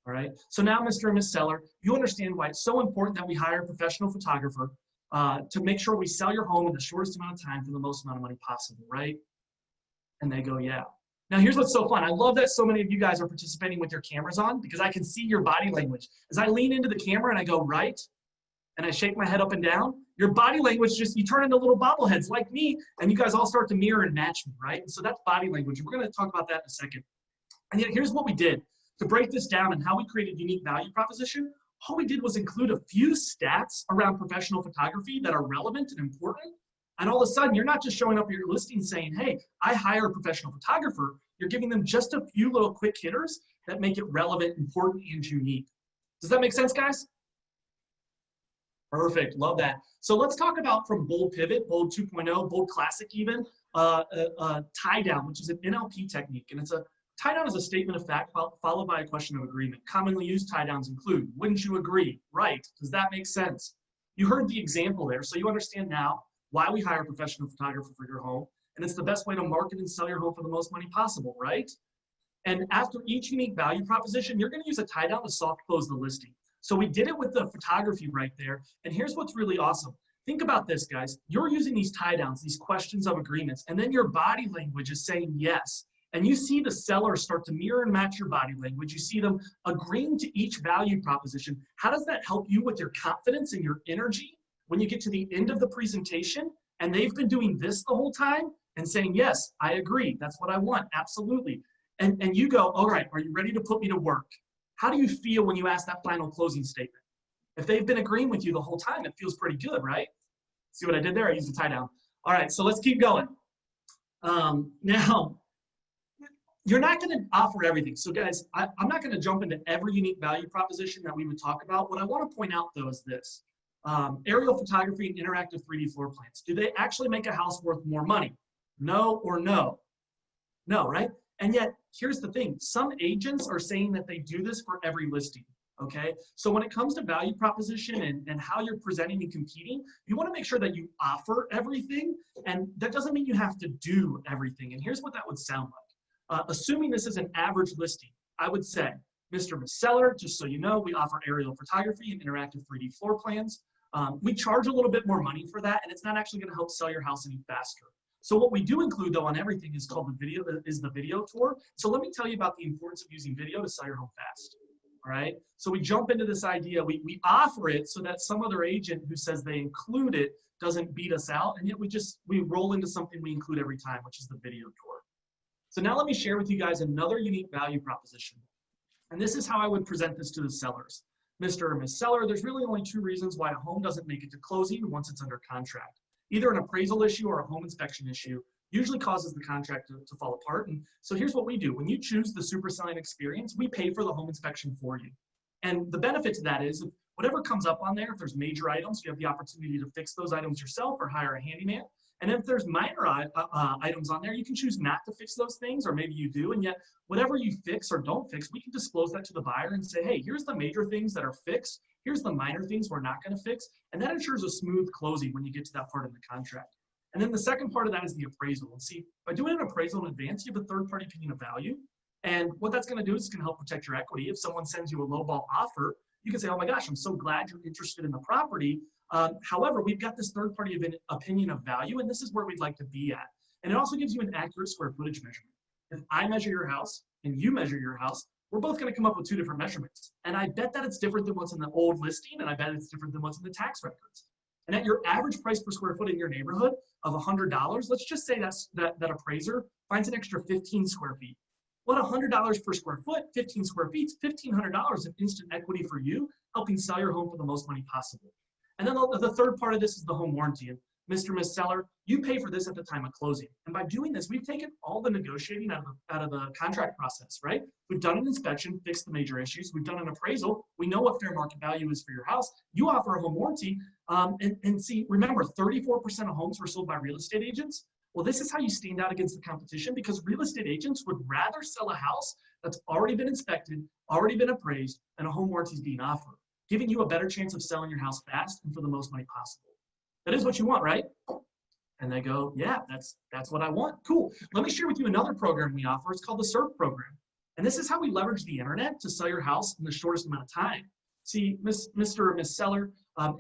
All right. So now, Mr. and Ms. Seller, you understand why it's so important that we hire a professional photographer to make sure we sell your home in the shortest amount of time for the most amount of money possible, right? And they go, yeah. Now, here's what's so fun. I love that so many of you guys are participating with your cameras on because I can see your body language. As I lean into the camera and I go right, and I shake my head up and down, your body language just, you turn into little bobbleheads like me, and you guys all start to mirror and match me, right? And so that's body language. We're going to talk about that in a second. And yet, here's what we did. To break this down and how we created unique value proposition, all we did was include a few stats around professional photography that are relevant and important. And all of a sudden, you're not just showing up at your listing saying, hey, I hire a professional photographer. You're giving them just a few little quick hitters that make it relevant, important, and unique. Does that make sense, guys? Perfect, love that. So let's talk about from Bold Pivot, Bold 2.0, Bold Classic even, tie down, which is an NLP technique. And it's a tie down is a statement of fact followed by a question of agreement. Commonly used tie downs include, wouldn't you agree? Right, does that make sense? You heard the example there, so you understand now why we hire a professional photographer for your home. And it's the best way to market and sell your home for the most money possible, right? And after each unique value proposition, you're gonna use a tie down to soft close the listing. So we did it with the photography right there. And here's what's really awesome. Think about this, guys. You're using these tie downs, these questions of agreements, and then your body language is saying yes. And you see the seller start to mirror and match your body language. You see them agreeing to each value proposition. How does that help you with your confidence and your energy when you get to the end of the presentation and they've been doing this the whole time and saying, yes, I agree. That's what I want. Absolutely. And you go, all right, are you ready to put me to work? How do you feel when you ask that final closing statement? If they've been agreeing with you the whole time, it feels pretty good, right? See what I did there? I used a tie down. All right, so let's keep going. Now, you're not going to offer everything. So guys, I'm not going to jump into every unique value proposition that we would talk about. What I want to point out though is this. Aerial photography and interactive 3D floor plans. Do they actually make a house worth more money? No or no? No, right? And yet, here's the thing. Some agents are saying that they do this for every listing, okay? So when it comes to value proposition and how you're presenting and competing, you want to make sure that you offer everything, and that doesn't mean you have to do everything. And here's what that would sound like. Assuming this is an average listing, I would say, Mr. and Ms. Seller, just so you know, we offer aerial photography and interactive 3D floor plans. We charge a little bit more money for that, and it's not actually going to help sell your house any faster. So what we do include though on everything is called the video tour. So let me tell you about the importance of using video to sell your home fast. All right. So we jump into this idea. We offer it so that some other agent who says they include it doesn't beat us out, and yet we roll into something we include every time, which is the video tour. So now let me share with you guys another unique value proposition. And this is how I would present this to the sellers. Mr. or Ms. Seller, there's really only 2 reasons why a home doesn't make it to closing once it's under contract. Either an appraisal issue or a home inspection issue usually causes the contract to fall apart. And so here's what we do. When you choose the super selling experience, we pay for the home inspection for you. And the benefit to that is whatever comes up on there, if there's major items, you have the opportunity to fix those items yourself or hire a handyman. And if there's minor items on there, you can choose not to fix those things, or maybe you do. And yet whatever you fix or don't fix, we can disclose that to the buyer and say, hey, here's the major things that are fixed. Here's the minor things we're not going to fix. And that ensures a smooth closing when you get to that part of the contract. And then the second part of that is the appraisal. And see, by doing an appraisal in advance, you have a third-party opinion of value. And what that's going to do is it's going to help protect your equity. If someone sends you a lowball offer You can say, oh my gosh, I'm so glad you're interested in the property. However, we've got this third-party opinion of value, and this is where we'd like to be at. And it also gives you an accurate square footage measurement. If I measure your house and you measure your house, we're both going to come up with 2 different measurements. And I bet that it's different than what's in the old listing, and I bet it's different than what's in the tax records. And at your average price per square foot in your neighborhood of $100, let's just say that appraiser finds an extra 15 square feet. What, $100 per square foot, 15 square feet, $1,500 of instant equity for you, helping sell your home for the most money possible. And then the third part of this is the home warranty. And Mr. Ms. Seller, you pay for this at the time of closing. And by doing this, we've taken all the negotiating out of the contract process, right? We've done an inspection, fixed the major issues. We've done an appraisal. We know what fair market value is for your house. You offer a home warranty. And see, remember, 34% of homes were sold by real estate agents. Well, this is how you stand out against the competition, because real estate agents would rather sell a house that's already been inspected, already been appraised, and a home warranty is being offered, giving you a better chance of selling your house fast and for the most money possible. That is what you want, right? And they go, yeah, that's what I want. Cool. Let me share with you another program we offer. It's called the SERP program. And this is how we leverage the internet to sell your house in the shortest amount of time. See, Mr. or Ms. Seller,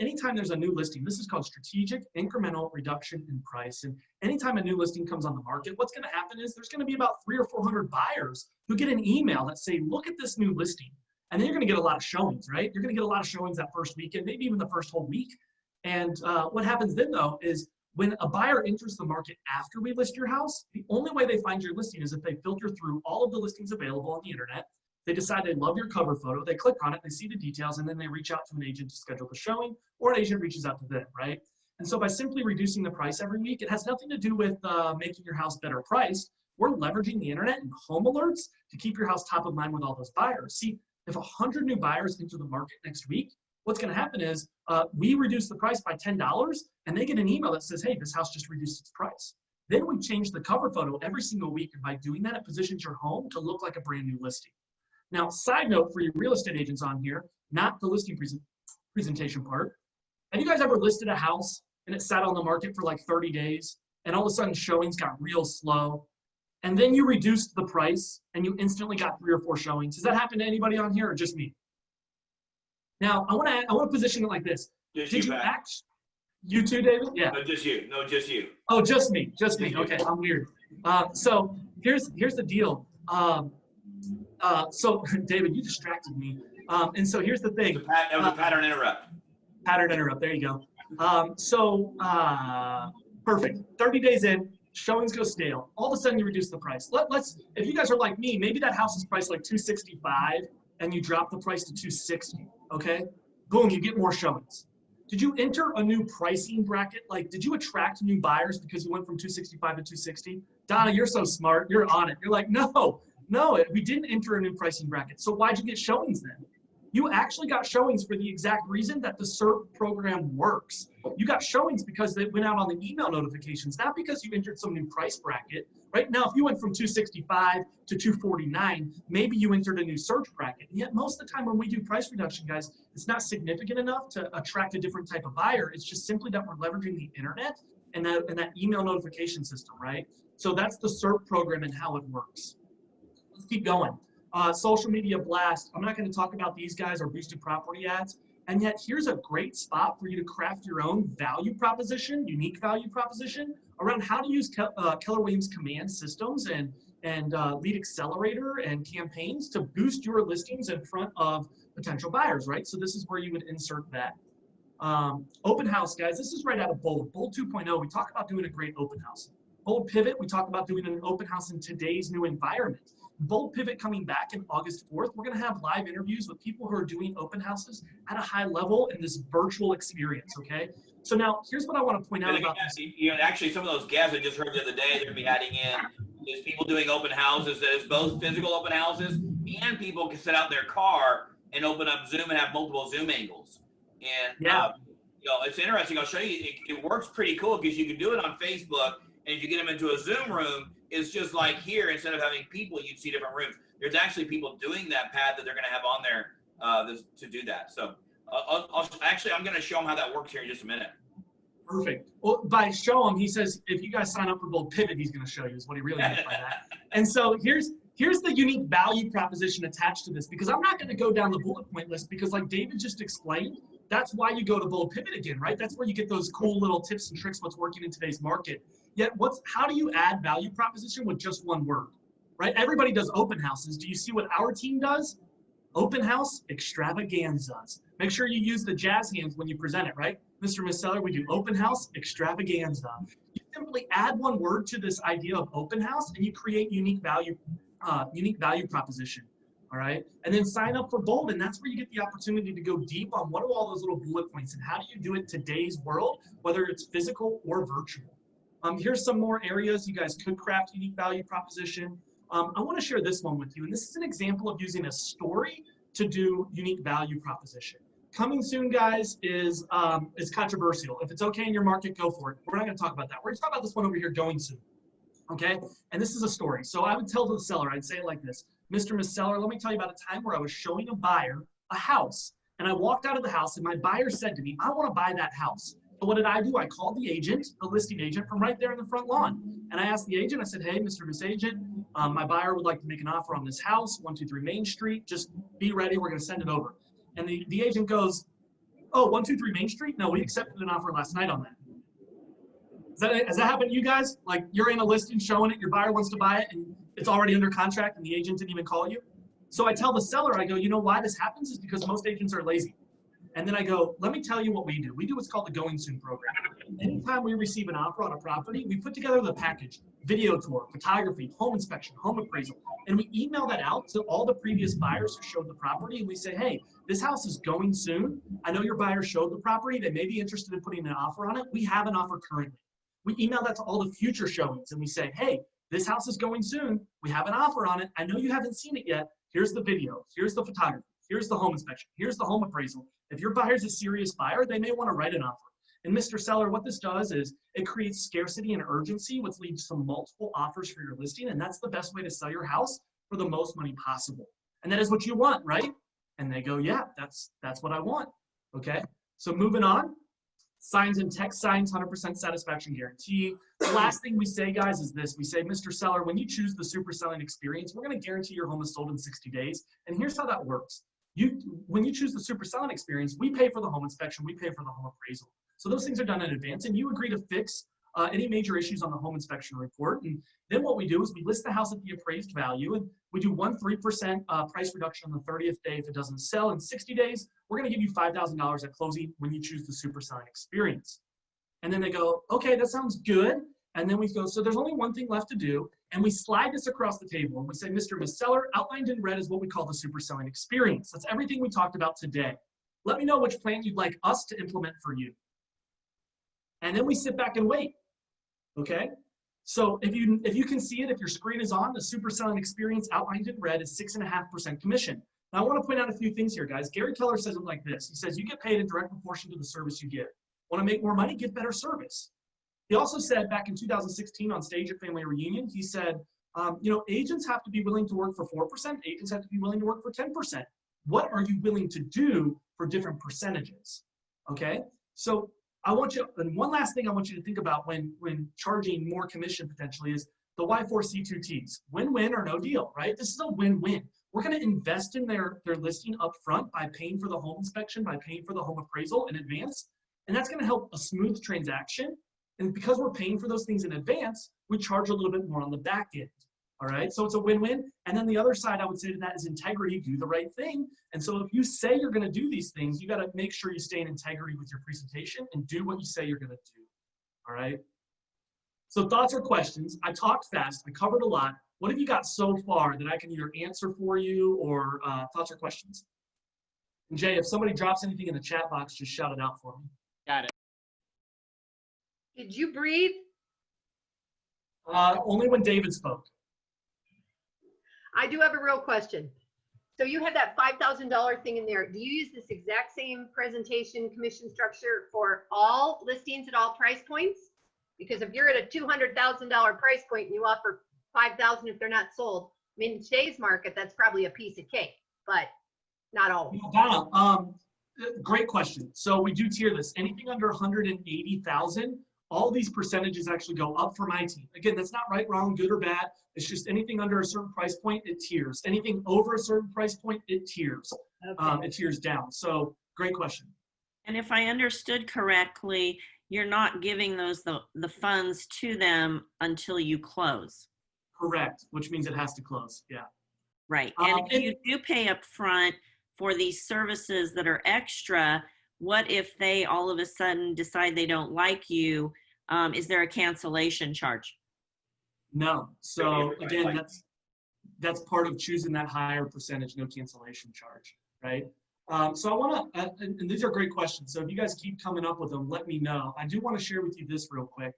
anytime there's a new listing, this is called strategic incremental reduction in price. And anytime a new listing comes on the market, what's going to happen is there's going to be about 300 or 400 buyers who get an email that say, look at this new listing. And then you're going to get a lot of showings, right? You're going to get a lot of showings that first weekend, maybe even the first whole week. And what happens then, though, is when a buyer enters the market after we list your house, the only way they find your listing is if they filter through all of the listings available on the internet. They decide they love your cover photo, they click on it, they see the details, and then they reach out to an agent to schedule the showing, or an agent reaches out to them, right? And so by simply reducing the price every week, it has nothing to do with making your house better priced. We're leveraging the internet and home alerts to keep your house top of mind with all those buyers. See, if 100 new buyers enter the market next week, what's going to happen is we reduce the price by $10, and they get an email that says, hey, this house just reduced its price. Then we change the cover photo every single week, and by doing that, it positions your home to look like a brand new listing. Now, side note for your real estate agents on here, not the listing presentation part. Have you guys ever listed a house and it sat on the market for like 30 days and all of a sudden showings got real slow? And then you reduced the price and you instantly got 3 or 4 showings. Has that happened to anybody on here or just me? Now, I want to position it like this. Just you too, David? Yeah. No, just you. No, just you. Oh, just me. Just me. Okay, I'm weird. So here's the deal. So David, you distracted me. And so here's the thing. That was a pattern interrupt. Pattern interrupt. There you go. Perfect. 30 days in, showings go stale. All of a sudden, you reduce the price. Let's. If you guys are like me, maybe that house is priced like $265, and you drop the price to $260. Okay. Boom, you get more showings. Did you enter a new pricing bracket? Like, did you attract new buyers because you went from $265 to $260? Donna, you're so smart. You're on it. You're like, no, we didn't enter a new pricing bracket. So why'd you get showings then? You actually got showings for the exact reason that the SERP program works. You got showings because they went out on the email notifications, not because you entered some new price bracket. Right now, if you went from $265 to $249, maybe you entered a new search bracket. And yet most of the time when we do price reduction, guys, it's not significant enough to attract a different type of buyer. It's just simply that we're leveraging the internet and that email notification system, right? So that's the SERP program and how it works. Let's keep going. Social media blast. I'm not going to talk about these guys or boosted property ads. And yet here's a great spot for you to craft your own value proposition, unique value proposition around how to use Keller Williams Command systems and Lead Accelerator and campaigns to boost your listings in front of potential buyers, right? So this is where you would insert that. Open house, guys. This is right out of Bold. Bold 2.0, we talk about doing a great open house. Bold Pivot, we talk about doing an open house in today's new environment. Bold Pivot coming back in August 4th. We're going to have live interviews with people who are doing open houses at a high level in this virtual experience, okay? So now, here's what I want to point out about this. You know, actually, some of those guests I just heard the other day, they're going to be adding in is people doing open houses that is both physical open houses and people can set out their car and open up Zoom and have multiple Zoom angles. And, you know, it's interesting. I'll show you. It works pretty cool because you can do it on Facebook. And if you get them into a Zoom room, it's just like here, instead of having people, you'd see different rooms. There's actually people doing that, Pat, that they're going to have on there to do that. So I'm going to show them how that works here in just a minute. Perfect. Well, by show them, he says, if you guys sign up for Bold Pivot, he's going to show you is what he really meant by that. And so here's here's the unique value proposition attached to this, because I'm not going to go down the bullet point list, because like David just explained, that's why you go to Bold Pivot again, right? That's where you get those cool little tips and tricks, what's working in today's market. Yet how do you add value proposition with just one word, right? Everybody does open houses. Do you see what our team does? Open house extravaganzas. Make sure you use the jazz hands when you present it, right? Mr. and Ms. Seller, we do open house extravaganza. You simply add one word to this idea of open house and you create unique value proposition, all right? And then sign up for Bold, and that's where you get the opportunity to go deep on what are all those little bullet points and how do you do it today's world, whether it's physical or virtual. Here's some more areas you guys could craft unique value proposition. I want to share this one with you, and this is an example of using a story to do unique value proposition. Coming soon, guys, is controversial. If it's okay in your market, go for it. We're not going to talk about that. We're going to talk about this one over here, going soon. Okay? And this is a story. So I would tell the seller, I'd say it like this: Mr. Ms. Seller, let me tell you about a time where I was showing a buyer a house, and I walked out of the house, and my buyer said to me, I want to buy that house. So what did I do? I called the agent, the listing agent, from right there in the front lawn. And I asked the agent, I said, hey, Mr. Miss Agent, my buyer would like to make an offer on this house, 123 Main Street. Just be ready. We're going to send it over. And the agent goes, oh, 123 Main Street? No, we accepted an offer last night on that. Has that happened to you guys? Like you're in a listing showing it, your buyer wants to buy it, and it's already under contract, and the agent didn't even call you? So I tell the seller, I go, you know why this happens is because most agents are lazy. And then I go, let me tell you what we do. We do what's called the Going Soon program. Anytime we receive an offer on a property, we put together the package: video tour, photography, home inspection, home appraisal. And we email that out to all the previous buyers who showed the property. And we say, hey, this house is going soon. I know your buyer showed the property. They may be interested in putting an offer on it. We have an offer currently. We email that to all the future showings. And we say, hey, this house is going soon. We have an offer on it. I know you haven't seen it yet. Here's the video. Here's the photography. Here's the home inspection. Here's the home appraisal. If your buyer's a serious buyer, they may want to write an offer. And Mr. Seller, what this does is it creates scarcity and urgency, which leads to multiple offers for your listing. And that's the best way to sell your house for the most money possible. And that is what you want, right? And they go, yeah, that's what I want. Okay. So moving on, signs and text signs, 100% satisfaction guarantee. The last thing we say, guys, is this. We say, Mr. Seller, when you choose the super selling experience, we're going to guarantee your home is sold in 60 days. And here's how that works. When you choose the super selling experience, we pay for the home inspection, we pay for the home appraisal. So those things are done in advance, and you agree to fix any major issues on the home inspection report. And then what we do is we list the house at the appraised value, and we do 3% price reduction on the 30th day if it doesn't sell in 60 days. We're going to give you $5,000 at closing when you choose the super selling experience. And then they go, okay, that sounds good. And then we go, so there's only one thing left to do. And we slide this across the table and we say, Mr. Ms. Seller, outlined in red is what we call the super selling experience. That's everything we talked about today. Let me know which plan you'd like us to implement for you. And then we sit back and wait. Okay? So if you can see it, if your screen is on, the super selling experience outlined in red is 6.5% commission. Now I want to point out a few things here, guys. Gary Keller says it like this. He says, you get paid in direct proportion to the service you give. Want to make more money? Give better service. He also said back in 2016 on stage at Family Reunion, he said, agents have to be willing to work for 4%. Agents have to be willing to work for 10%. What are you willing to do for different percentages? Okay. So I want you, and one last thing I want you to think about when charging more commission potentially is the Y4C2Ts, win-win or no deal, right? This is a win-win. We're going to invest in their listing up front by paying for the home inspection, by paying for the home appraisal in advance. And that's going to help a smooth transaction. And because we're paying for those things in advance, we charge a little bit more on the back end. All right, so it's a win-win. And then the other side I would say to that is integrity, do the right thing. And so if you say you're going to do these things, you got to make sure you stay in integrity with your presentation and do what you say you're going to do. All right. So thoughts or questions? I talked fast. I covered a lot. What have you got so far that I can either answer for you or thoughts or questions? And Jay, if somebody drops anything in the chat box, just shout it out for me. Got it. Did you breathe? Only when David spoke. I do have a real question. So you have that $5,000 thing in there. Do you use this exact same presentation commission structure for all listings at all price points? Because if you're at a $200,000 price point and you offer $5,000 if they're not sold, I mean, in today's market, that's probably a piece of cake, but not always. Donna, great question. So we do tier this. Anything under 180,000 all these percentages actually go up for my team. Again, that's not right, wrong, good or bad. It's just anything under a certain price point, it tiers. Anything over a certain price point, it tiers. Okay. It tiers down. So great question. And if I understood correctly, you're not giving those the funds to them until you close. Correct, which means it has to close. Yeah. Right. And if you do pay up front for these services that are extra, what if they all of a sudden decide they don't like you? Is there a cancellation charge? No. So again, that's part of choosing that higher percentage, no cancellation charge, right? So I want to, and these are great questions. So if you guys keep coming up with them, let me know. I do want to share with you this real quick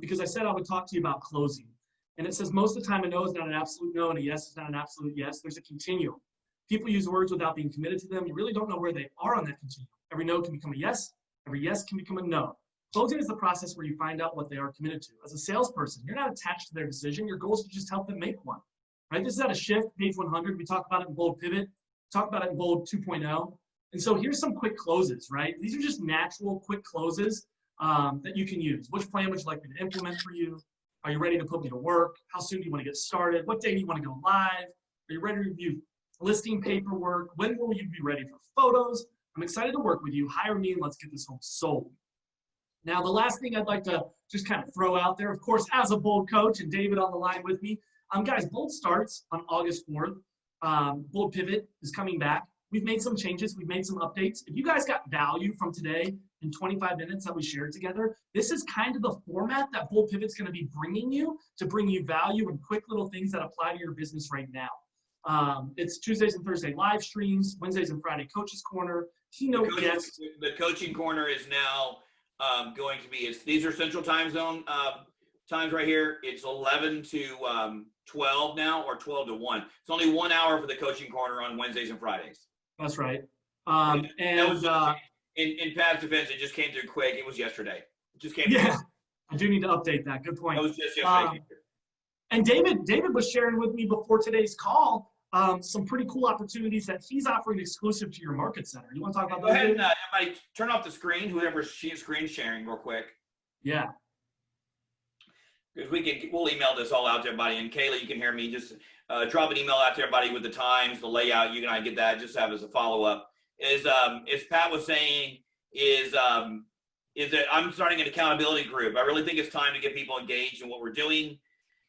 because I said I would talk to you about closing. And it says most of the time a no is not an absolute no and a yes is not an absolute yes. There's a continuum. People use words without being committed to them. You really don't know where they are on that continuum. Every no can become a yes. Every yes can become a no. Closing is the process where you find out what they are committed to. As a salesperson, you're not attached to their decision. Your goal is to just help them make one, right? This is at a shift, page 100. We talk about it in Bold Pivot. Talk about it in Bold 2.0. And so here's some quick closes, right? These are just natural quick closes that you can use. Which plan would you like me to implement for you? Are you ready to put me to work? How soon do you want to get started? What day do you want to go live? Are you ready to review listing paperwork? When will you be ready for photos? I'm excited to work with you. Hire me and let's get this home sold. Now, the last thing I'd like to just kind of throw out there, of course, as a Bold coach and David on the line with me, guys, Bold starts on August 4th. Bold Pivot is coming back. We've made some changes. We've made some updates. If you guys got value from today in 25 minutes that we shared together, this is kind of the format that Bold Pivot's going to be bringing you to bring you value and quick little things that apply to your business right now. It's Tuesdays and Thursday live streams, Wednesdays and Friday Coaches Corner, keynote guests. The Coaching Corner is now going to be, these are Central Time Zone times right here. It's 11 to 12 now, or 12 to 1. It's only 1 hour for the Coaching Corner on Wednesdays and Fridays. That's right. In Pat's defense, it just came through quick. It was yesterday. It just came through. I do need to update that. Good point. It was just yesterday. And David was sharing with me before today's call some pretty cool opportunities that he's offering exclusive to your market center. You want to talk about Go those? ahead and everybody turn off the screen, whoever's screen sharing real quick. Yeah. Because we'll email this all out to everybody. And Kayla, you can hear me. Just drop an email out to everybody with the times, the layout. You and I get that. Just have as a follow up. As Pat was saying, is that I'm starting an accountability group. I really think it's time to get people engaged in what we're doing.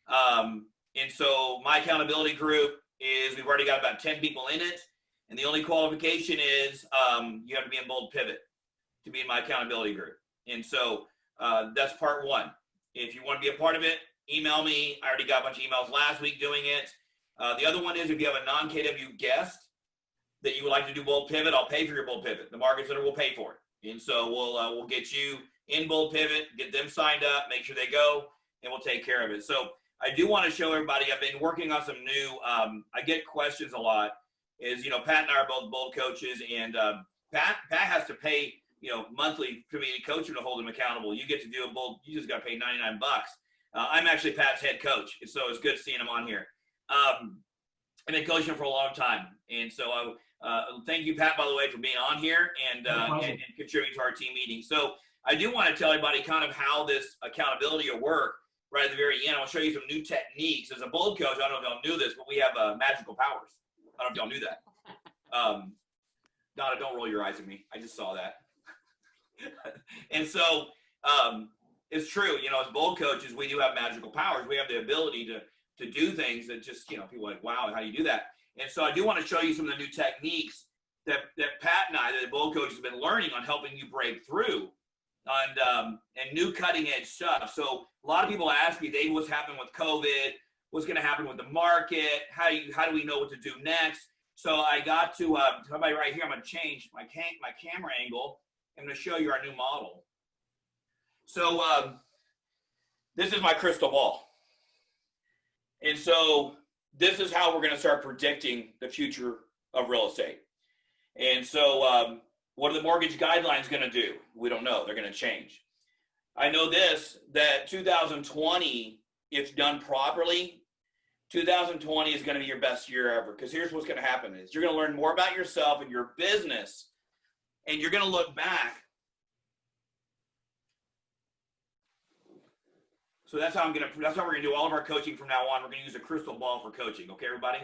And so my accountability group is, we've already got about 10 people in it. And the only qualification is you have to be in Bold Pivot to be in my accountability group. And so that's part one. If you want to be a part of it, email me. I already got a bunch of emails last week doing it. The other one is, if you have a non-KW guest that you would like to do Bold Pivot, I'll pay for your Bold Pivot. The Market Center will pay for it. And so we'll get you in Bold Pivot, get them signed up, make sure they go, and we'll take care of it. So I do want to show everybody, I've been working on some new, I get questions a lot, is, Pat and I are both Bold coaches, and Pat has to pay, monthly for me to coach him, to hold him accountable. You get to do a Bold, you just got to pay $99. I'm actually Pat's head coach, so it's good seeing him on here. I've been coaching him for a long time, and so thank you, Pat, by the way, for being on here and contributing to our team meeting. So I do want to tell everybody kind of how this accountability will work right at the very end. I want to show you some new techniques. As a Bold coach, I don't know if y'all knew this, but we have magical powers. I don't know if y'all knew that. Donna, don't roll your eyes at me. I just saw that. And so it's true, as Bold coaches, we do have magical powers. We have the ability to do things that just, people are like, wow, how do you do that? And so I do want to show you some of the new techniques that Pat and I, the Bold coaches, have been learning on helping you break through and new cutting edge stuff. So a lot of people ask me, Dave, what's happening with COVID? What's going to happen with the market? How do we know what to do next? So I got to somebody right here. I'm going to change my camera angle. I'm going to show you our new model. So this is my crystal ball. And so this is how we're going to start predicting the future of real estate. And so what are the mortgage guidelines going to do? We don't know. They're going to change. I know that 2020, if done properly, 2020 is going to be your best year ever. Because here's what's going to happen is you're going to learn more about yourself and your business, and you're going to look back So that's how we're gonna do all of our coaching from now on. We're gonna use a crystal ball for coaching. Okay, everybody?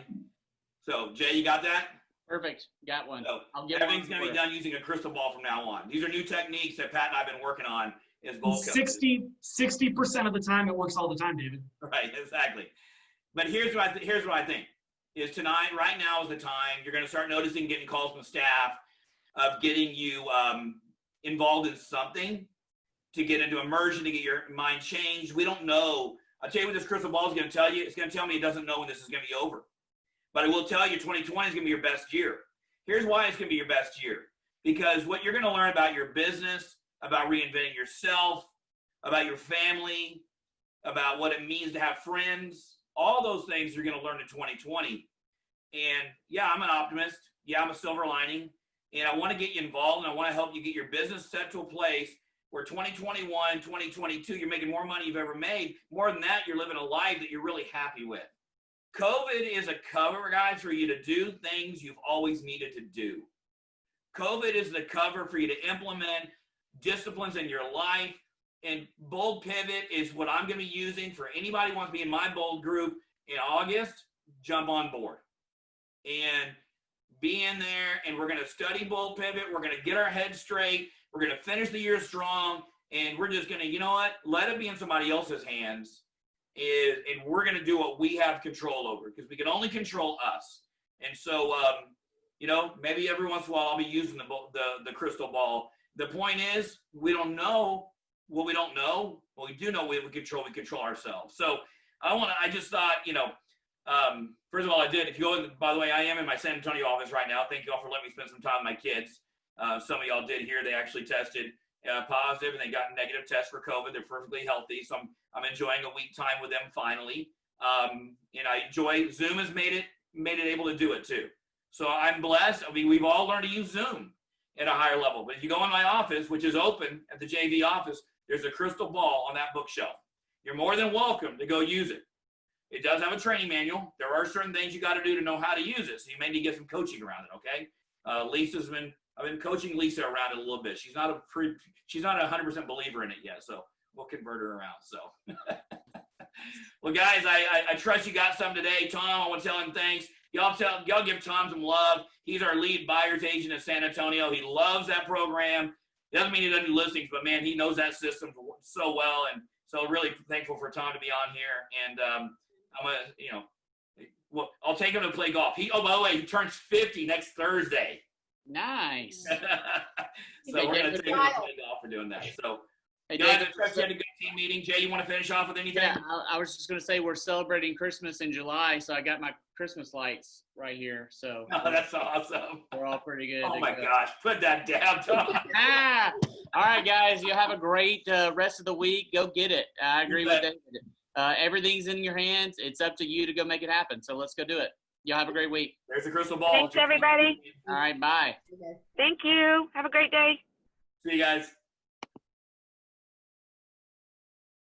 So Jay, you got that? Perfect. Got one. So I'll get everything's one gonna be done using a crystal ball from now on. These are new techniques that Pat and I have been working on as both coaches. 60% of the time it works all the time, David. Right, exactly. But here's what I think is tonight, right now is the time you're gonna start noticing getting calls from staff of getting you involved in something to get into immersion, to get your mind changed. We don't know. I'll tell you what this crystal ball is going to tell you. It's going to tell me it doesn't know when this is going to be over. But I will tell you 2020 is going to be your best year. Here's why it's going to be your best year. Because what you're going to learn about your business, about reinventing yourself, about your family, about what it means to have friends, all those things you're going to learn in 2020. And yeah, I'm an optimist. Yeah, I'm a silver lining. And I want to get you involved, and I want to help you get your business set to a place where 2021, 2022, you're making more money you've ever made. More than that, you're living a life that you're really happy with. COVID is a cover, guys, for you to do things you've always needed to do. COVID is the cover for you to implement disciplines in your life. And Bold Pivot is what I'm going to be using for anybody who wants to be in my Bold group in August. Jump on board and be in there, and we're going to study Bold Pivot. We're going to get our heads straight. We're going to finish the year strong, and we're just going to, you know what, let it be in somebody else's hands, and we're going to do what we have control over, because we can only control us. And so, you know, maybe every once in a while I'll be using the crystal ball. The point is, we don't know what we don't know. What we do know we control ourselves. So I just thought, you know, first of all, I did. If you go in, by the way, I am in my San Antonio office right now. Thank you all for letting me spend some time with my kids. Some of y'all did here. They actually tested positive, and they got a negative test for COVID. They're perfectly healthy. So I'm enjoying a week time with them finally. And I enjoy, Zoom has made it able to do it too. So I'm blessed. I mean, we've all learned to use Zoom at a higher level. But if you go in my office, which is open at the JV office, there's a crystal ball on that bookshelf. You're more than welcome to go use it. It does have a training manual. There are certain things you got to do to know how to use it. So you may need to get some coaching around it. Okay. I've been coaching Lisa around it a little bit. She's not a 100% believer in it yet. So we'll convert her around. So, well, guys, I trust you got some today. Tom, I want to tell him thanks. Y'all give Tom some love. He's our lead buyer's agent in San Antonio. He loves that program. It doesn't mean he doesn't do listings, but man, he knows that system so well. And so really thankful for Tom to be on here. And I'm going to, you know, well, I'll take him to play golf. By the way, he turns 50 next Thursday. Nice. So we're going to take him to play golf for doing that. So, hey, guys, David, I trust you had a good team meeting. Jay, you want to finish off with anything? Yeah, I was just going to say we're celebrating Christmas in July, so I got my Christmas lights right here. So oh, that's awesome. We're all pretty good. Oh, my gosh. Put that down, Tom. All right, guys. You have a great rest of the week. Go get it. I agree with David. Everything's in your hands. It's up to you to go make it happen. So let's go do it. Y'all have a great week. There's the crystal ball. Thanks, everybody. All right, bye. Thank you. Have a great day. See you guys.